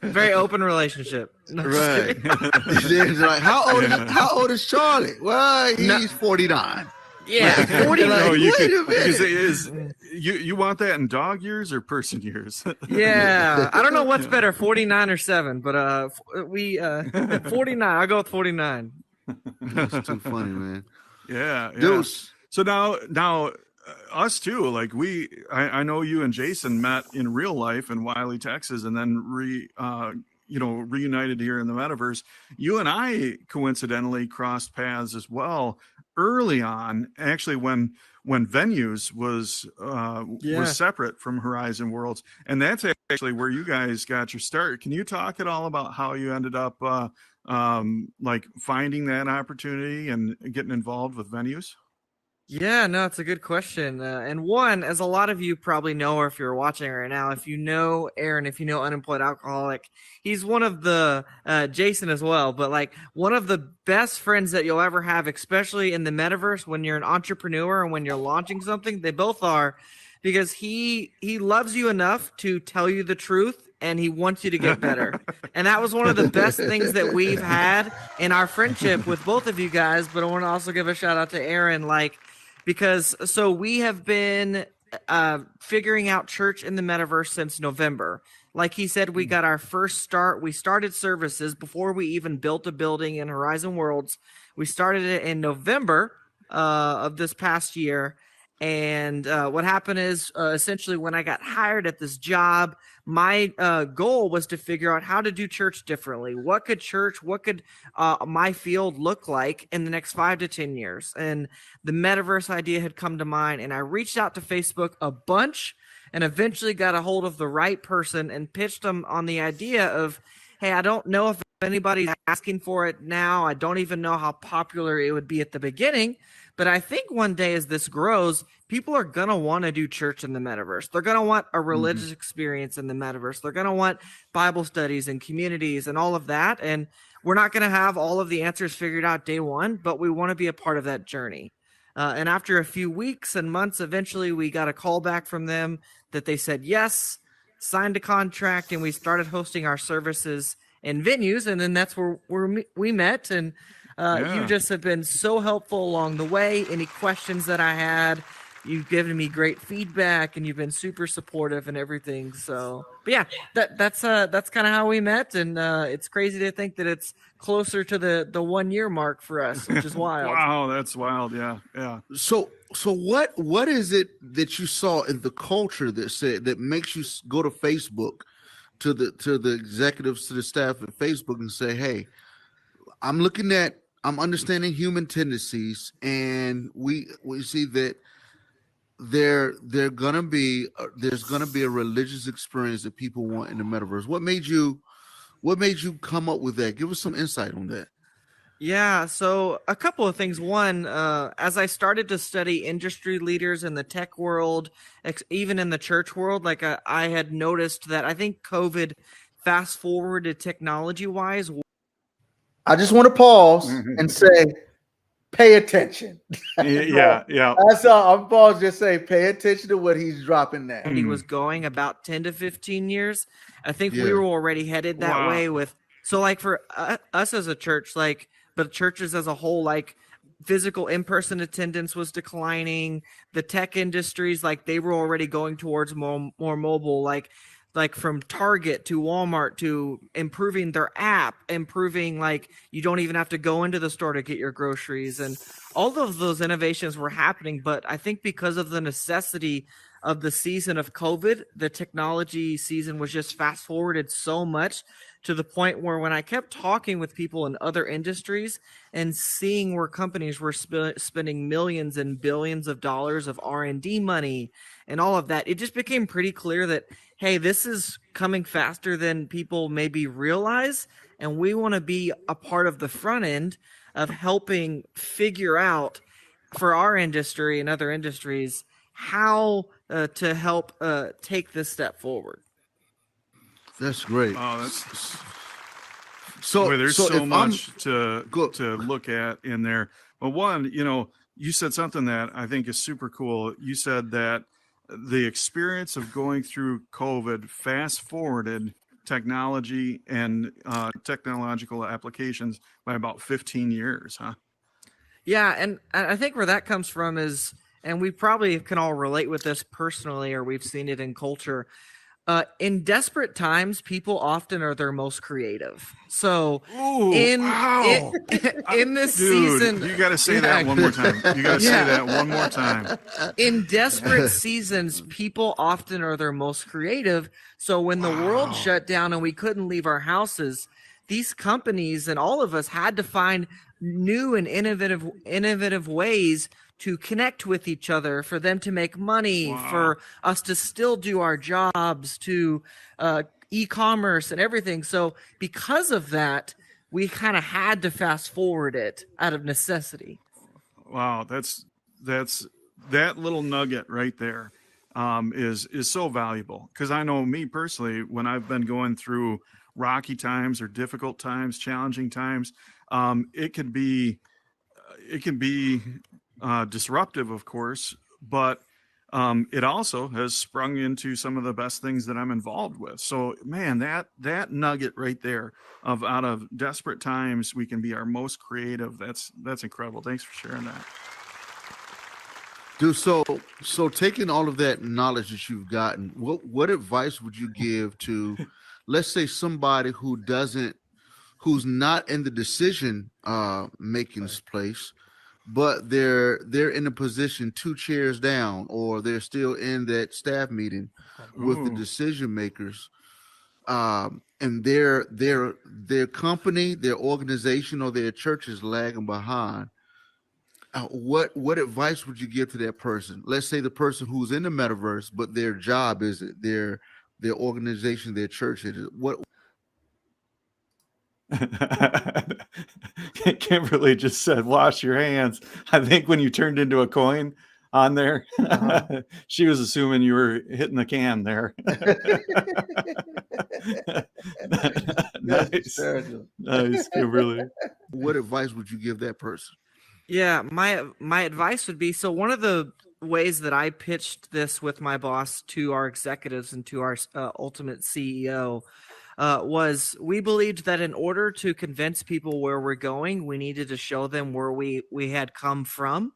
Very open relationship. No, right. Like, how old is Charlie? Well, he's 49. Yeah, 49. No, Wait a minute. You want that in dog years or person years? Yeah, I don't know what's better, 49 or 7, but we 49. I'll go with 49. That's too funny, man. Yeah. Dude. So now us too, like I know you and Jason met in real life in Wiley, Texas, and then reunited here in the metaverse. You and I coincidentally crossed paths as well early on, actually when Venues was separate from Horizon Worlds, and that's actually where you guys got your start. Can you talk at all about how you ended up like finding that opportunity and getting involved with Venues? Yeah, no, it's a good question. And one, as a lot of you probably know, or if you're watching right now, if you know Aaron, if you know Unemployed Alcoholic, he's one of the, Jason as well, but like one of the best friends that you'll ever have, especially in the metaverse when you're an entrepreneur and when you're launching something. They both are, because he loves you enough to tell you the truth, and he wants you to get better. And that was one of the best things that we've had in our friendship with both of you guys. But I want to also give a shout out to Aaron. Like, because so we have been figuring out church in the metaverse since November. Like he said, we got our first start. We started services before we even built a building in Horizon Worlds. We started it in November of this past year. And what happened is essentially when I got hired at this job, my goal was to figure out how to do church differently. What could my field look like in the next 5 to 10 years? And the metaverse idea had come to mind, and I reached out to Facebook a bunch and eventually got a hold of the right person and pitched them on the idea of, hey, I don't know if anybody's asking for it now. I don't even know how popular it would be at the beginning. But I think one day as this grows, people are going to want to do church in the metaverse. They're going to want a religious experience in the metaverse. They're going to want Bible studies and communities and all of that. And we're not going to have all of the answers figured out day one, but we want to be a part of that journey. And after a few weeks and months, eventually we got a call back from them that they said yes, signed a contract, and we started hosting our services in venues. And then that's where we met. And you just have been so helpful along the way. Any questions that I had, you've given me great feedback, and you've been super supportive and everything. So, but yeah, that's kind of how we met, and it's crazy to think that it's closer to the 1 year mark for us, which is wild. Wow, that's wild. Yeah. So what is it that you saw in the culture that makes you go to Facebook, to the executives, to the staff at Facebook, and say, hey, I'm understanding human tendencies, and we see that there's gonna be a religious experience that people want in the metaverse. What made you come up with that? Give us some insight on that. Yeah, so a couple of things. One, as I started to study industry leaders in the tech world, even in the church world, like I had noticed that I think COVID fast forwarded technology wise. I just want to pause and say, pay attention. Yeah. That's all. I'm paused. Just say, pay attention to what he's dropping now. He was going about 10 to 15 years. I think we were already headed that way with. So like for us as a church, like, but churches as a whole, like physical in-person attendance was declining. The tech industries, like they were already going towards more mobile, like from Target to Walmart to improving their app, improving like you don't even have to go into the store to get your groceries. And all of those innovations were happening. But I think because of the necessity of the season of COVID, the technology season was just fast forwarded so much to the point where when I kept talking with people in other industries and seeing where companies were spending millions and billions of dollars of R&D money and all of that, it just became pretty clear that, hey, this is coming faster than people maybe realize. And we want to be a part of the front end of helping figure out for our industry and other industries how to help take this step forward. That's great. Oh, that's so. There's so so much to look at in there. But one, you said something that I think is super cool. You said that the experience of going through COVID fast forwarded technology and technological applications by about 15 years, huh? Yeah, and I think where that comes from is, and we probably can all relate with this personally, or we've seen it in culture. In desperate times, people often are their most creative. So in this season, you got to say that one more time. You got to say that one more time. In desperate seasons, people often are their most creative. So when the world shut down and we couldn't leave our houses, these companies and all of us had to find new and innovative ways to connect with each other, for them to make money, for us to still do our jobs, to e-commerce and everything. So because of that, we kind of had to fast forward it out of necessity. Wow, that's that little nugget right there is so valuable, because I know me personally, when I've been going through rocky times or difficult times, challenging times, it can be disruptive, of course, but it also has sprung into some of the best things that I'm involved with. So, man, that nugget right there of out of desperate times we can be our most creative. That's incredible. Thanks for sharing that. Dude, so taking all of that knowledge that you've gotten, what advice would you give to, let's say, somebody who's not in the decision making place, but they're in a position 2 chairs down, or they're still in that staff meeting with the decision makers, and their company, their organization, or their church is lagging behind. What advice would you give to that person? Let's say the person who's in the metaverse, but their job isn't, their organization, their church is. What? Kimberly just said, "Wash your hands." I think when you turned into a coin on there, she was assuming you were hitting the can there. Nice, Kimberly. What advice would you give that person? Yeah, my advice would be, so one of the ways that I pitched this with my boss to our executives and to our ultimate CEO was, we believed that in order to convince people where we're going, we needed to show them where we had come from.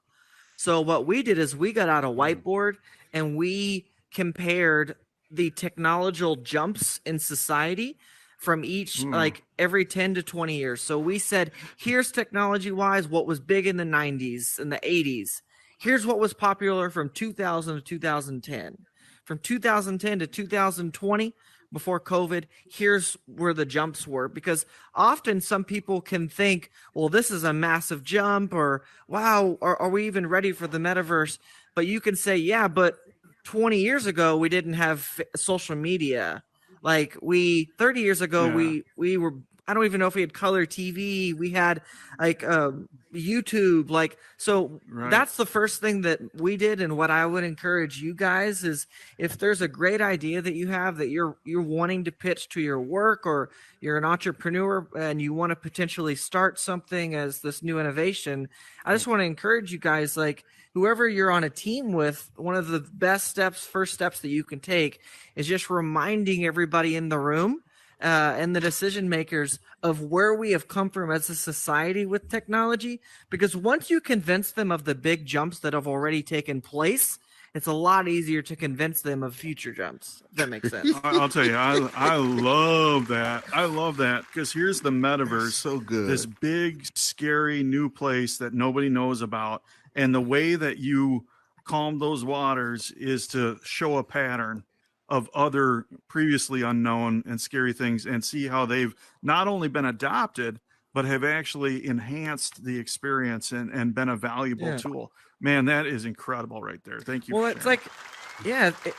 So what we did is we got out a whiteboard and we compared the technological jumps in society from each, like every 10 to 20 years. So we said, here's technology wise what was big in the 90s and the 80s. Here's what was popular from 2000 to 2010. From 2010 to 2020, before COVID, here's where the jumps were. Because often some people can think, well, this is a massive jump, or wow, are we even ready for the metaverse? But you can say, yeah, but 20 years ago, we didn't have social media. Like 30 years ago, we were, I don't even know if we had color TV. We had like YouTube. Like, so that's the first thing that we did. And what I would encourage you guys is, if there's a great idea that you have that you're wanting to pitch to your work, or you're an entrepreneur and you want to potentially start something as this new innovation, I just want to encourage you guys, like, whoever you're on a team with, one of the best first steps that you can take is just reminding everybody in the room and the decision makers of where we have come from as a society with technology. Because once you convince them of the big jumps that have already taken place, it's a lot easier to convince them of future jumps. If that makes sense. I'll tell you, I love that. I love that, because here's the metaverse. So good. This big, scary new place that nobody knows about. And the way that you calm those waters is to show a pattern of other previously unknown and scary things, and see how they've not only been adopted, but have actually enhanced the experience and been a valuable tool. Man, that is incredible right there. Thank you. Well, it's like,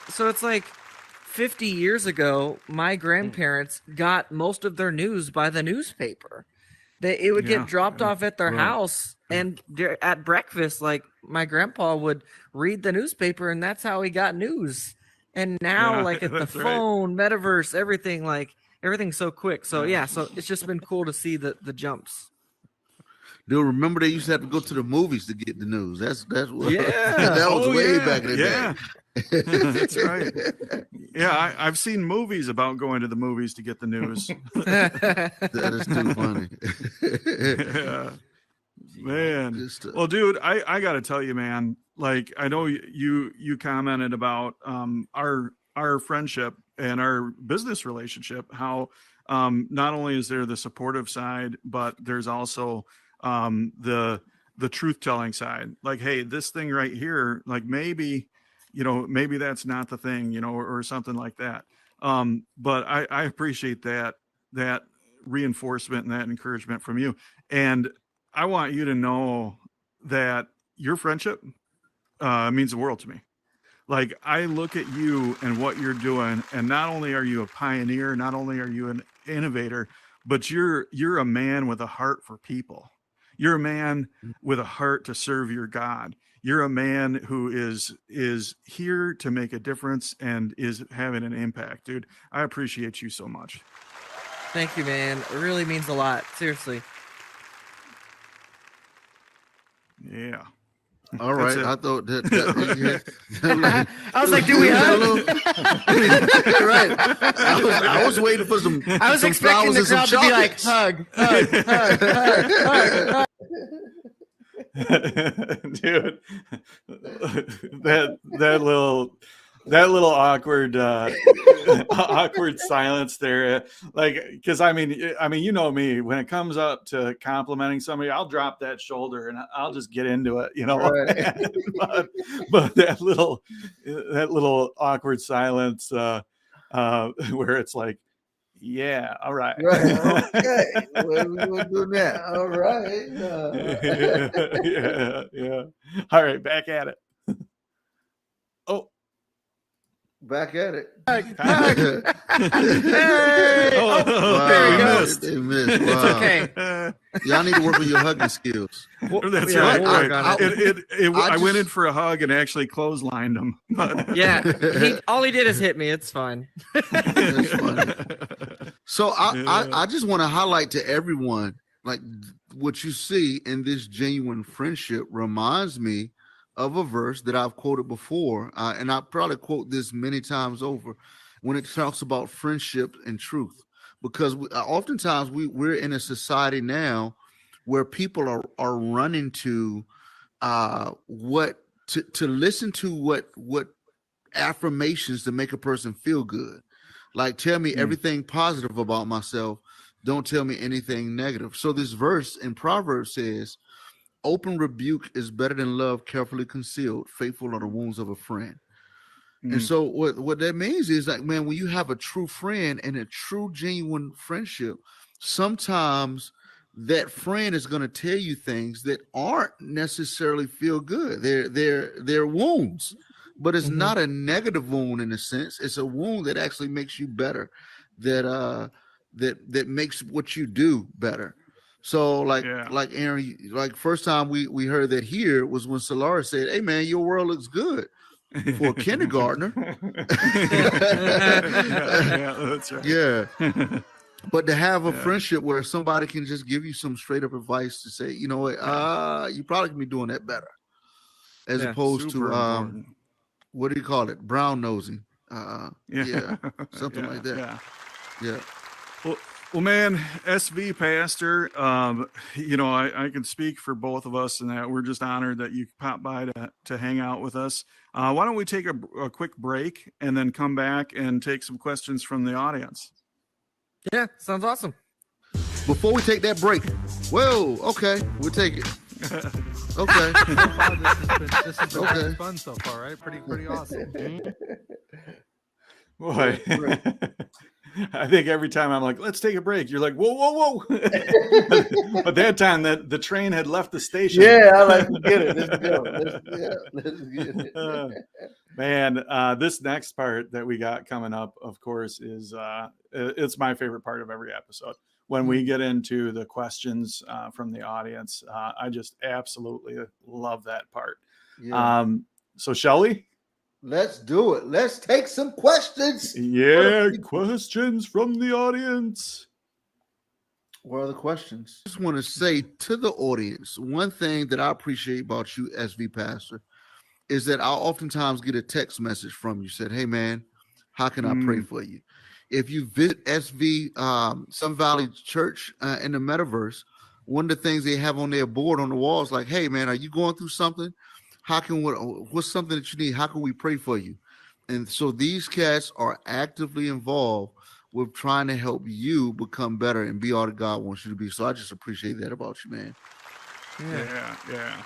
so it's like 50 years ago, my grandparents got most of their news by the newspaper. It would get dropped off at their house, and at breakfast, like, my grandpa would read the newspaper, and that's how he got news. And now, like, at the phone, metaverse, everything, like, everything's so quick. So so it's just been cool to see the jumps. Dude, remember they used to have to go to the movies to get the news. That's what, that was way back in the day. That's right. Yeah, I've seen movies about going to the movies to get the news. That is too funny. Man. Well, dude, I got to tell you, man, like, I know you commented about our friendship and our business relationship, how not only is there the supportive side, but there's also the truth telling side. Like, hey, this thing right here, like, maybe that's not the thing, or something like that. But I appreciate that reinforcement and that encouragement from you. And I want you to know that your friendship means the world to me. Like, I look at you and what you're doing, and not only are you a pioneer, not only are you an innovator, but you're a man with a heart for people. You're a man with a heart to serve your God. You're a man who is here to make a difference and is having an impact, dude. I appreciate you so much. Thank you, man. It really means a lot. Seriously. Yeah. All right. I thought that I was like, do we hug? Right. I was waiting for some. I was expecting the crowd to be like, hug. Dude, that little awkward awkward silence there, like, because I mean you know me, when it comes up to complimenting somebody, I'll drop that shoulder and I'll just get into it, you know. Right. but that little awkward silence where it's like, yeah, all right. Right. Okay. What are we going to do now? All right. Yeah. All right, back at it. Oh, Back at it. Hey! Oh, Oh, there we go. They missed. It's Wow. okay. Y'all need to work on your hugging skills. That's Yeah, right. we'll work on it. I I went in just- for a hug and actually clotheslined him. But Yeah, all he did is hit me. It's fine. That's funny. So I just want to highlight to everyone, like, what you see in this genuine friendship reminds me of a verse that I've quoted before, and I probably quote this many times over when it talks about friendship and truth, because oftentimes we're in a society now where people are running to to listen to what affirmations to make a person feel good. Like, tell me everything positive about myself. Don't tell me anything negative. So this verse in Proverbs says, open rebuke is better than love carefully concealed. Faithful are the wounds of a friend. And so what that means is, like, man, when you have a true friend and a true genuine friendship, sometimes that friend is going to tell you things that aren't necessarily feel good. They're wounds, but it's not a negative wound in a sense. It's a wound that actually makes you better, that makes what you do better. So like Aaron, like first time we heard that here was when Solara said, "Hey man, your world looks good for a kindergartner." Yeah, that's right. Yeah. But to have a friendship where somebody can just give you some straight up advice to say, you know what, you probably can be doing that better, as opposed to important. what do you call it, brown nosing, something like that. Yeah. Well, man, SVPastor, you know, I can speak for both of us in that we're just honored that you popped by to hang out with us. Why don't we take a quick break and then come back and take some questions from the audience? Yeah, sounds awesome. Before we take that break, whoa, okay, we'll take it. Okay. This has been very fun so far, right? Pretty awesome. Boy, I think every time I'm like, let's take a break, you're like, whoa. But that time the train had left the station. Yeah, I like to get it. Let's go. Let's get it. Man, this next part that we got coming up, of course, is it's my favorite part of every episode. When we get into the questions from the audience, I just absolutely love that part. Yeah. So shall we? Let's do it. Let's take some questions. Yeah, questions from the audience. What are the questions? I just want to say to the audience, one thing that I appreciate about you, SVPastor, is that I'll oftentimes get a text message from you, said, "Hey man, how can I pray for you?" If you visit Sun Valley Church in the Metaverse, one of the things they have on their board on the wall is like, "Hey man, are you going through something? What's something that you need? How can we pray for you?" And so these cats are actively involved with trying to help you become better and be all that God wants you to be. So I just appreciate that about you, man. Yeah.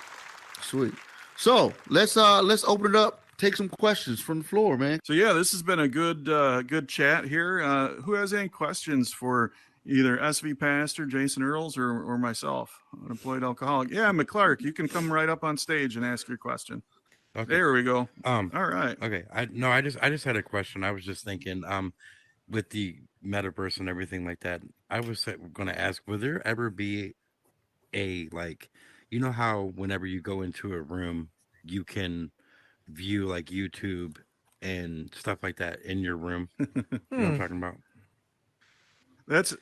Sweet. So let's open it up. Take some questions from the floor, man. So yeah, this has been a good chat here. Who has any questions for either SVPastor, Jason Earls, or myself, unemployed alcoholic? Yeah, McClark, you can come right up on stage and ask your question. Okay. There we go. All right. Okay. I just had a question. I was just thinking, with the metaverse and everything like that, I was going to ask, will there ever be a, like, you know how whenever you go into a room, you can view like YouTube and stuff like that in your room? You know what I'm talking about? That's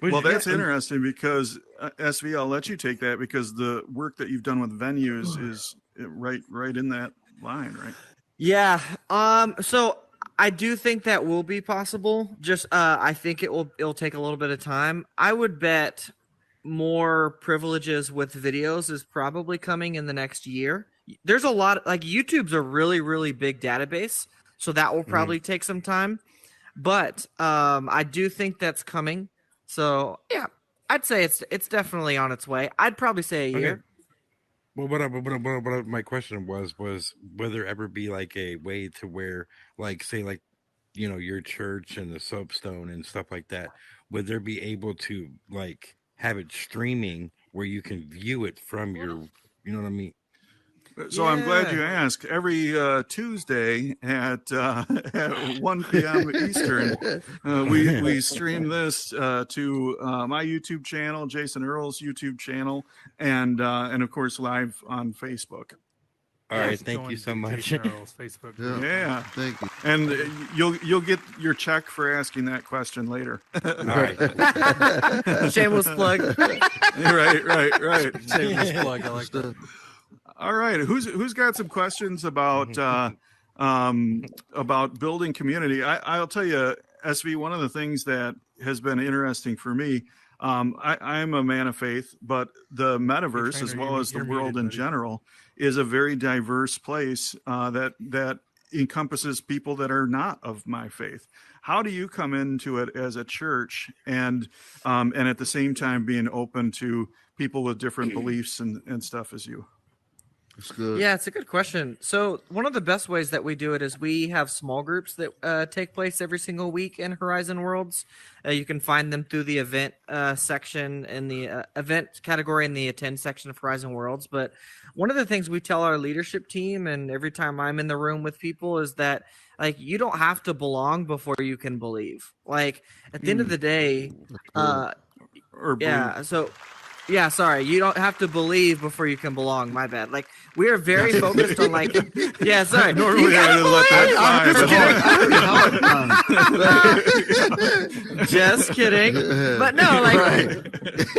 interesting because SV, I'll let you take that because the work that you've done with venues is right in that line, right? Yeah. So I do think that will be possible. Just I think it'll take a little bit of time. I would bet more privileges with videos is probably coming in the next year. There's a lot, like YouTube's a really, really big database, so that will probably take some time. But I do think that's coming. So yeah, I'd say it's definitely on its way. I'd probably say a year. Well, what my question was will there ever be like a way to where, like, say, like, you know, your church and the Soapstone and stuff like that, would there be able to like have it streaming where you can view it from your, you know what I mean? So I'm glad you asked. Every Tuesday at 1 p.m. Eastern, we stream this to my YouTube channel, Jason Earls YouTube channel, and of course live on Facebook. All right, thank you so much. Facebook. Yeah, thank you. And you'll get your check for asking that question later. All right. Shameless plug. Right. Shameless plug. I like that. All right, who's got some questions about building community? I'll tell you, SV, one of the things that has been interesting for me, I'm a man of faith, but the metaverse, as well as the world in general, is a very diverse place that encompasses people that are not of my faith. How do you come into it as a church and at the same time being open to people with different beliefs and stuff as you? It's good. Yeah, it's a good question. So one of the best ways that we do it is we have small groups that take place every single week in Horizon Worlds. You can find them through the event section in the event category in the attend section of Horizon Worlds. But one of the things we tell our leadership team, and every time I'm in the room with people, is that like you don't have to belong before you can believe. Like at the end of the day, yeah, sorry. You don't have to believe before you can belong. My bad. Like, we are very focused on, like, yeah, sorry. Normally I would let that fly. Just kidding. But no, like,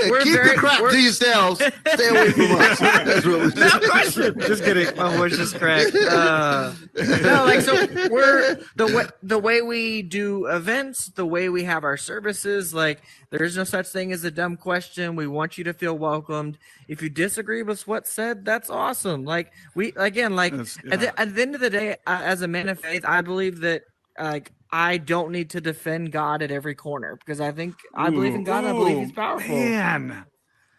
we're keep very, the crap to yourselves. Stay away from us. That's what we no question. Just kidding. My voice just cracked. No, like, so we're the way we do events, the way we have our services, like, there's no such thing as a dumb question. We want you to feel welcomed. If you disagree with what's said, that's awesome. Like at the end of the day, as a man of faith, I believe that like I don't need to defend God at every corner because I believe in God. I believe He's powerful. Man,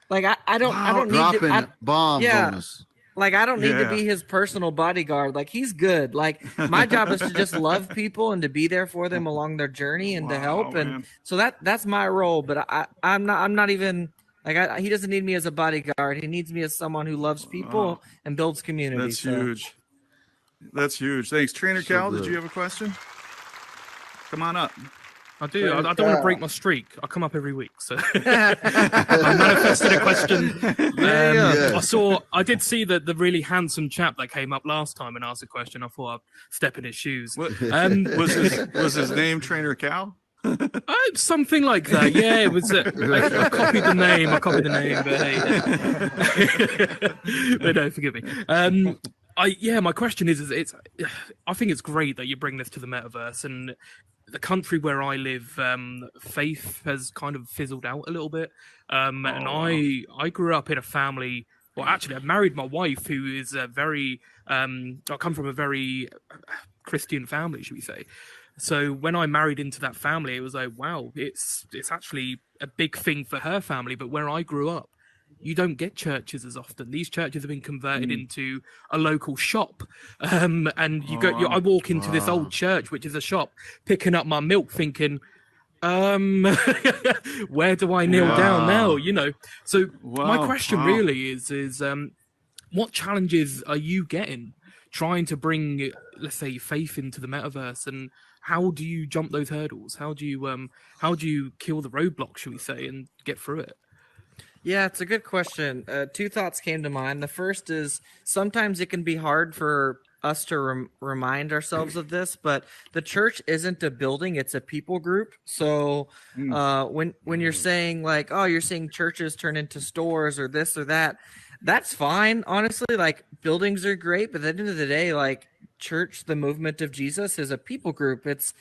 like I don't need dropping bombs on us. Like, I don't need to be his personal bodyguard. Like, he's good. Like, my job is to just love people and to be there for them along their journey and to help. And so that's my role. But I'm not even like he doesn't need me as a bodyguard. He needs me as someone who loves people and builds community. That's huge. That's huge. Thanks, Trainer Cal. Did you have a question? Come on up. I do. I don't want to break my streak. I come up every week, so I manifested a question. I did see that the really handsome chap that came up last time and asked a question. I thought I'd step in his shoes. Was his name Trainer Cal? Something like that. Yeah, it was. I copied the name. But hey, but no, forgive me. My question is I think it's great that you bring this to the metaverse, and the country where I live, faith has kind of fizzled out a little bit. And I grew up in a family. Well, actually, I married my wife, who is I come from a very Christian family, should we say? So when I married into that family, it was like, wow, it's actually a big thing for her family. But where I grew up, you don't get churches as often. These churches have been converted into a local shop. And I walk into this old church, which is a shop, picking up my milk thinking, where do I kneel down now? You know? So my question really is what challenges are you getting trying to bring, let's say, faith into the metaverse, and how do you jump those hurdles? How do you kill the roadblocks, shall we say, and get through it? Yeah, it's a good question. Two thoughts came to mind. The first is sometimes it can be hard for us to remind ourselves of this, but the church isn't a building, it's a people group. So when you're saying like, oh, you're seeing churches turn into stores or this or that, that's fine. Honestly, like buildings are great, but at the end of the day, like church, the movement of Jesus, is a people group. It's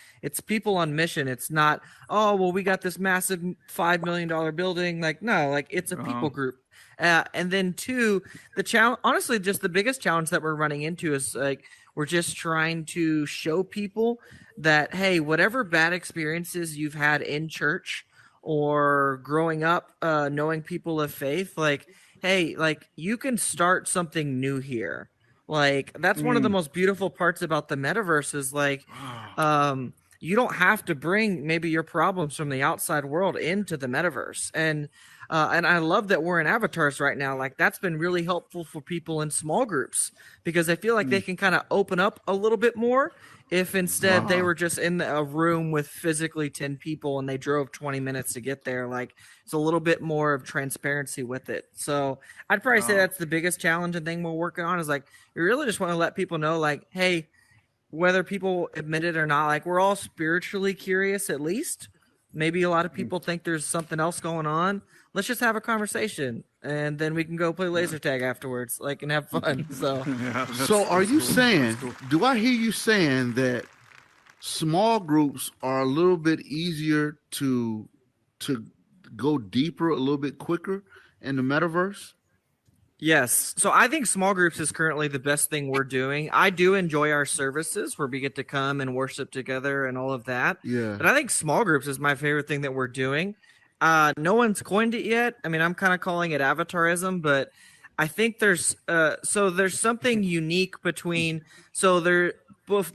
people on mission. It's not, oh well, we got this massive $5 million building. Like, no, like it's a people group. And then two, the challenge, honestly, just the biggest challenge that we're running into is like we're just trying to show people that, hey, whatever bad experiences you've had in church or growing up, knowing people of faith, like, hey, like you can start something new here. Like that's one of the most beautiful parts about the metaverse is like, you don't have to bring maybe your problems from the outside world into the metaverse. And I love that we're in avatars right now. Like that's been really helpful for people in small groups because I feel like they can kind of open up a little bit more if instead they were just in a room with physically 10 people and they drove 20 minutes to get there. Like it's a little bit more of transparency with it. So I'd probably say that's the biggest challenge and thing we're working on is like, we really just want to let people know like, hey, whether people admit it or not, like we're all spiritually curious at least. Maybe a lot of people think there's something else going on. Let's just have a conversation and then we can go play laser tag afterwards, like, and have fun. So, so are you saying, do I hear you saying that small groups are a little bit easier to go deeper, a little bit quicker in the metaverse? Yes. So I think small groups is currently the best thing we're doing. I do enjoy our services where we get to come and worship together and all of that. Yeah. But I think small groups is my favorite thing that we're doing. No one's coined it yet. I mean, I'm kind of calling it avatarism, but I think there's something unique between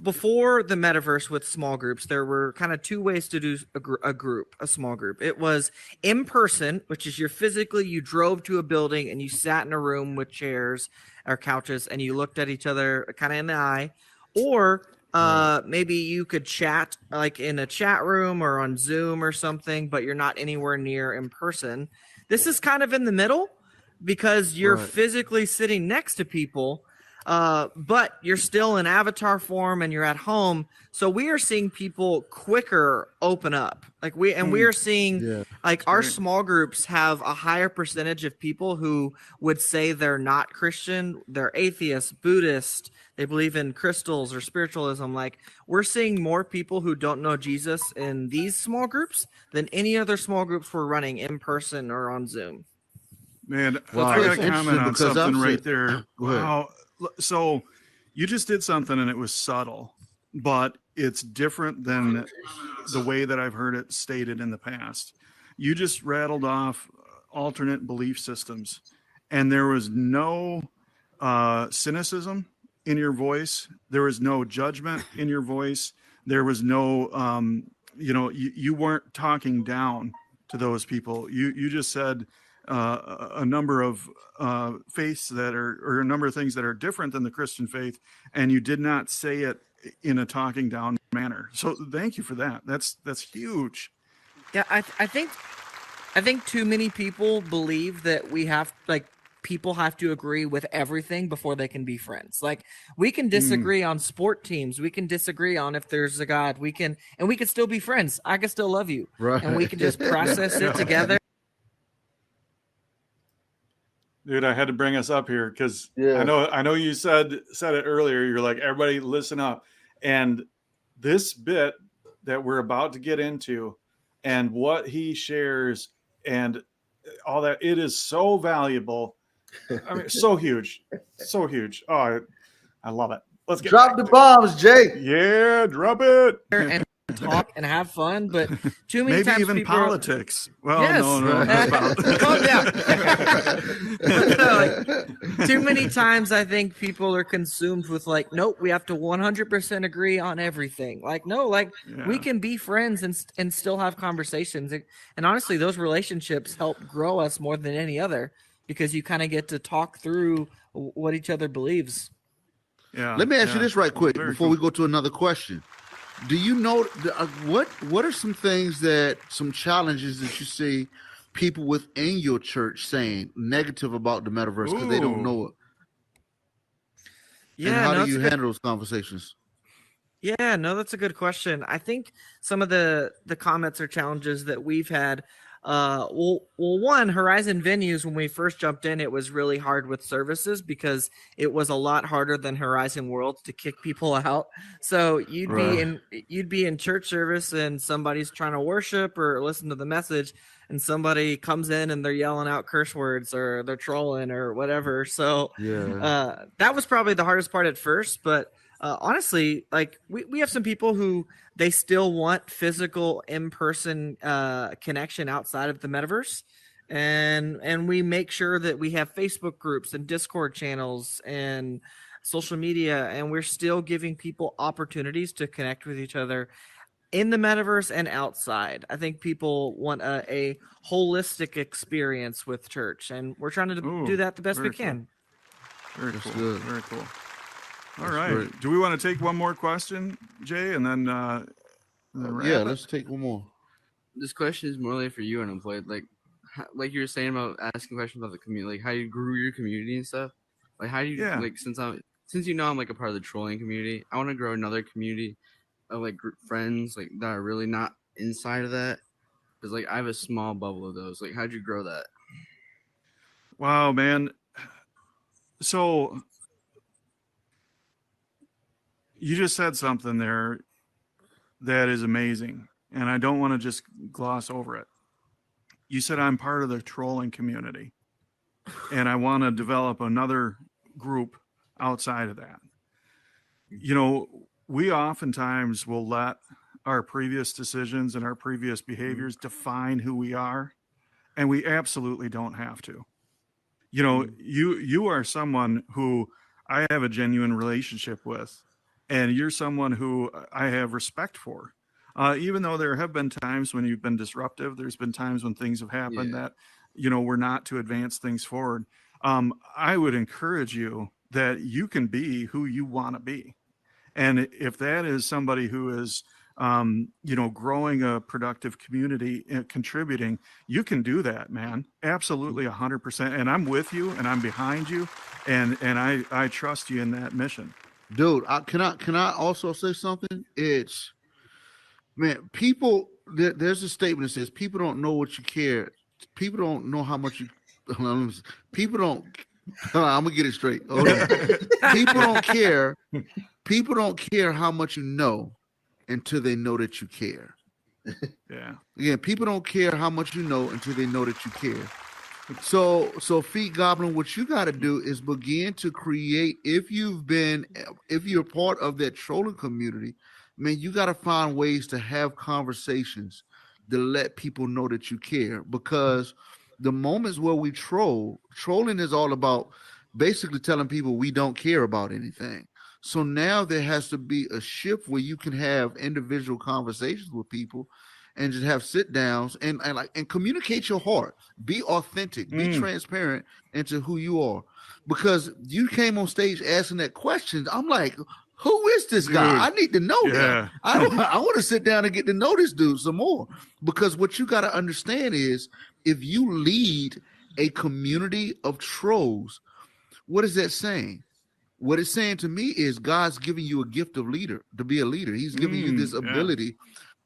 before the metaverse with small groups, there were kind of two ways to do a small group. It was in person, which is you drove to a building and you sat in a room with chairs or couches and you looked at each other kind of in the eye, or maybe you could chat like in a chat room or on Zoom or something, but you're not anywhere near in person. This is kind of in the middle because you're physically sitting next to people, but you're still in avatar form and you're at home. So we are seeing people quicker open up. Like we are seeing our small groups have a higher percentage of people who would say they're not Christian, they're atheist, Buddhist, they believe in crystals or spiritualism. Like we're seeing more people who don't know Jesus in these small groups than any other small groups we're running in person or on Zoom. Man, I got to comment on something right there. Wow. So you just did something and it was subtle, but it's different than the way that I've heard it stated in the past. You just rattled off alternate belief systems and there was no cynicism in your voice. There was no judgment in your voice. There was no, you weren't talking down to those people. You just said a number of faiths that or a number of things that are different than the Christian faith, and you did not say it in a talking down manner. So thank you for that. That's huge. Yeah, I think too many people believe that people have to agree with everything before they can be friends. Like we can disagree on sport teams. We can disagree on if there's a God. We can still be friends. I can still love you. Right. And we can just process it together. Dude, I had to bring us up here because I know you said it earlier. You're like, everybody listen up. And this bit that we're about to get into and what he shares and all that, it is so valuable. I mean, so huge. So huge. Oh, I love it. Let's drop the bombs, Jake. Yeah, drop it. And talk and have fun, but too many maybe times even people politics. Well, yes. No. Calm down. Too many times I think people are consumed with like, nope, we have to 100% agree on everything. Like, no, like we can be friends and still have conversations. And honestly, those relationships help grow us more than any other because you kind of get to talk through what each other believes. Yeah. Let me ask you this right quick before we go to another question. Do you know what are some challenges that you see people within your church saying negative about the metaverse because they don't know it? Yeah, and how do you handle those conversations? Yeah, no, that's a good question. I think some of the comments or challenges that we've had, One, Horizon Venues, when we first jumped in, it was really hard with services because it was a lot harder than Horizon Worlds to kick people out. So you'd be in church service and somebody's trying to worship or listen to the message, and somebody comes in and they're yelling out curse words or they're trolling or whatever. So that was probably the hardest part at first, but honestly, like we have some people who they still want physical in-person connection outside of the metaverse, and we make sure that we have Facebook groups and Discord channels and social media, and we're still giving people opportunities to connect with each other in the metaverse and outside. I think people want a holistic experience with church, and we're trying to do that the best we can. Very That's cool. good. Very cool. All That's right. great. Do we want to take one more question, Jay, and then wrap it? Let's take one more. This question is more like for you, Unemployed. Like you were saying about asking questions about the community, like how you grew your community and stuff. Like how do you like since you know I'm like a part of the trolling community, I want to grow another community of like friends like that are really not inside of that, because like I have a small bubble of those. Like how'd you grow that? Wow, man. So you just said something there that is amazing, and I don't want to just gloss over it. You said I'm part of the trolling community, and I want to develop another group outside of that. You know, we oftentimes will let our previous decisions and our previous behaviors define who we are, and we absolutely don't have to. You know, you are someone who I have a genuine relationship with, and you're someone who I have respect for. Even though there have been times when you've been disruptive, there's been times when things have happened that, you know, were not to advance things forward. I would encourage you that you can be who you want to be. And if that is somebody who is, you know, growing a productive community and contributing, you can do that, man. Absolutely 100%. And I'm with you and I'm behind you. And I trust you in that mission. Dude, can I also say something? It's, man, people, there's a statement that says people don't know what you care. People don't know how much you, people don't, I'm gonna get it straight. Hold on. People don't care how much you know until they know that you care. Yeah. Again, people don't care how much you know until they know that you care. So Feet Goblin, what you got to do is begin to create. If you're part of that trolling community, man, you got to find ways to have conversations to let people know that you care. Because the moments where we trolling is all about basically telling people we don't care about anything. So now there has to be a shift where you can have individual conversations with people and just have sit downs and communicate your heart. Be authentic, be transparent into who you are. Because you came on stage asking that question. I'm like, who is this guy? I need to know him. I want to sit down and get to know this dude some more. Because what you got to understand is if you lead a community of trolls, what is that saying? What it's saying to me is God's giving you a gift of leader, to be a leader. He's giving you this ability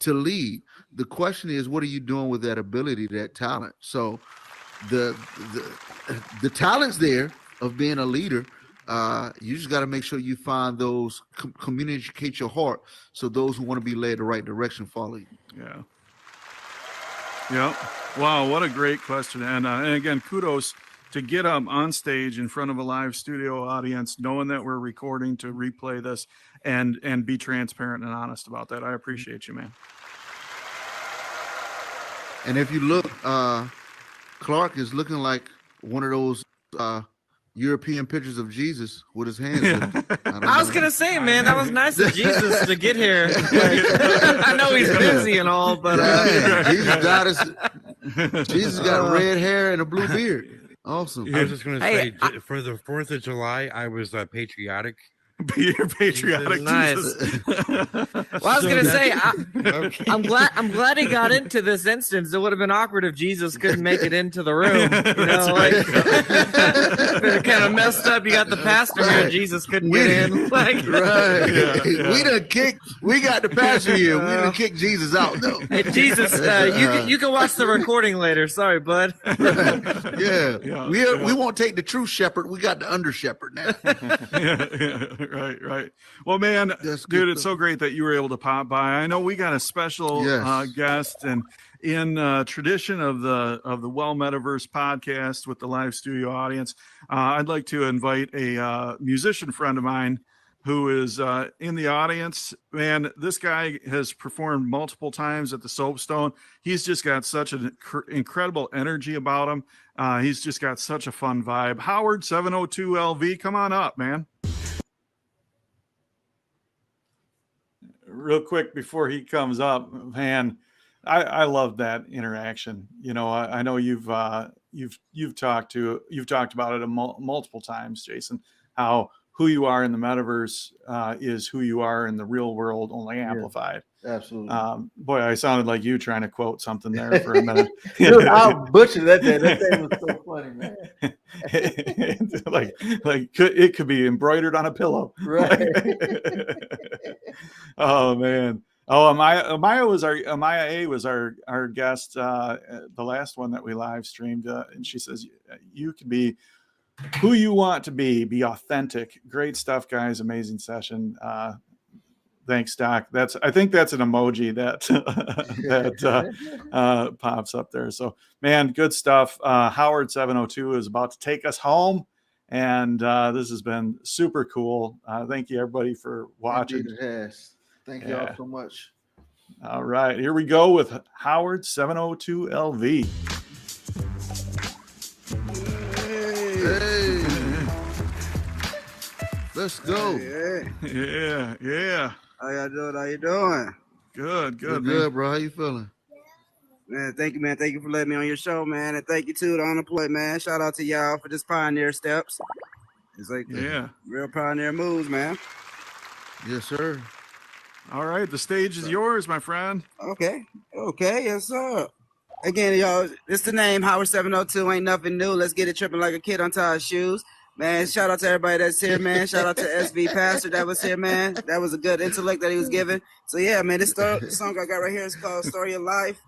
to lead. The question is, what are you doing with that ability, that talent? So the talent's there of being a leader. You just got to make sure you find those, communicate your heart, so those who want to be led the right direction follow you. Yeah. Yeah. Wow, what a great question. And again, kudos to get up on stage in front of a live studio audience, knowing that we're recording to replay this and be transparent and honest about that. I appreciate you, man. And if you look, Clark is looking like one of those European pictures of Jesus with his hands. I was gonna say, man, that was nice of Jesus to get here. I know he's busy and all, but Jesus got red hair and a blue beard. Awesome. I was just going to say, for the 4th of July, I was patriotic Be your patriotic Nice. Jesus. Well, I was gonna say, I'm glad he got into this instance. It would have been awkward if Jesus couldn't make it into the room. You know, like kind of messed up. You got the pastor here, and Jesus couldn't get in. Like, right? We got the pastor here. We didn't kick Jesus out though. Hey, Jesus, you can watch the recording later. Sorry, bud. Yeah. We won't take the true shepherd. We got the under shepherd now. Right. Well, man, dude, it's so great that you were able to pop by. I know we got a special guest, and in tradition of the Well Metaverse podcast with the live studio audience, I'd like to invite a musician friend of mine who is in the audience. Man, this guy has performed multiple times at the Soapstone. He's just got such an incredible energy about him. He's just got such a fun vibe. Howard 702LV, come on up, man. Real quick before he comes up, man, I love that interaction. You know, I know you've talked about it multiple times, Jason, how who you are in the metaverse is who you are in the real world, only amplified. Absolutely. Boy, I sounded like you trying to quote something there for a minute. Dude, I butchered that day. That thing was so funny, man. like it could be embroidered on a pillow. Right. Oh man. Oh, Amaya A was our guest, the last one that we live streamed, and she says you can be who you want to be authentic. Great stuff, guys. Amazing session. Thanks, Doc. I think that's an emoji that pops up there. So, man, good stuff. Howard 702 is about to take us home, and this has been super cool. Thank you, everybody, for watching. Indeed it has. Thank you all so much. All right, here we go with Howard 702LV. Hey. Let's go. Yeah. How y'all doing? How you doing? Good, good, bro. How you feeling? Man, thank you, man. Thank you for letting me on your show, man. And thank you to the Unemployed, man. Shout out to y'all for this pioneer steps. It's like real pioneer moves, man. Yes, sir. All right, the stage is yours, my friend. Okay, yes, sir. Again, y'all, it's the name, Howard 702, ain't nothing new. Let's get it tripping like a kid untie his shoes. Man, shout out to everybody that's here, man. Shout out to SVPastor that was here, man. That was a good intellect that he was giving. So, yeah, man, this song I got right here is called Story of Life.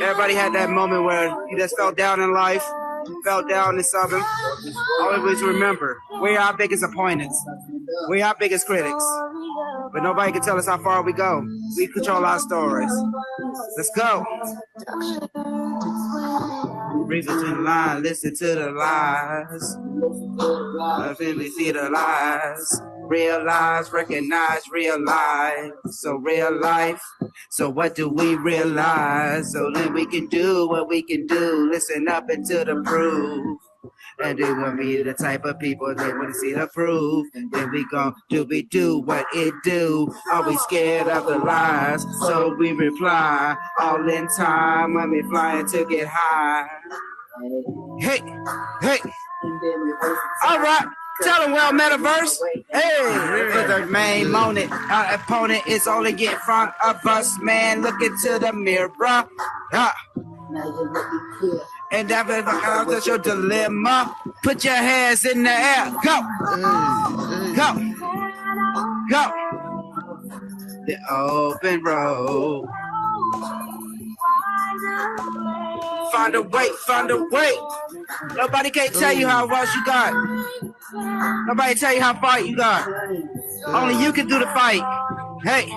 Everybody had that moment where you just felt down in life, felt down in something. Always remember, we're our biggest opponents. We're our biggest critics. But nobody can tell us how far we go. We control our stories. Let's go. Read between the lines, listen to the lies. Finally see the lies. Realize, recognize, realize. So real life. So what do we realize? So then we can do what we can do. Listen up into the proof. And they will be the type of people that want to see the proof. And then we gon' do what it do. Are we scared of the lies? So we reply all in time when we flying to get high. Hey. All right. Tell them, well, metaverse. Hey, for the main moment, our opponent is only get in front of us, man. Look into the mirror. And that's your dilemma. Put your hands in the air. Go. The open road. Find a way. Nobody can't tell you how much you got. Nobody tell you how far you got. Only you can do the fight. Hey.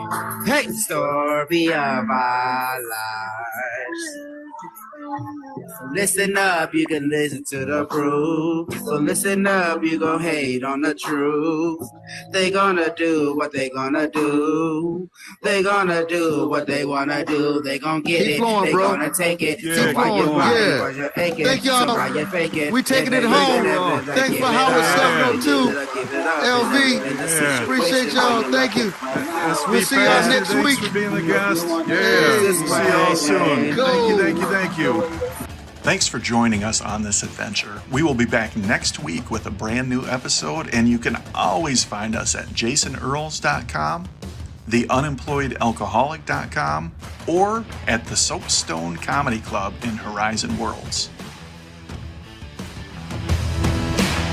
Story of our lives. Listen up, you can listen to the proof. So listen up, you gon' hate on the truth. They gonna do what they gonna do. They gonna do what they wanna do. They gon' get Keep it. flowing, They bro. gonna take it. Keep So why you flowing. crying? Why you aching? Thank y'all. So why you faking? We taking it home. Thanks for Howard 702. LV. Appreciate y'all. Thank you. We'll see y'all next week. Thanks for being the guest. Yeah. See y'all soon. Go. Thank you. Thanks for joining us on this adventure. We will be back next week with a brand new episode, and you can always find us at jasonearls.com, theunemployedalcoholic.com, or at the Soapstone Comedy Club in Horizon Worlds.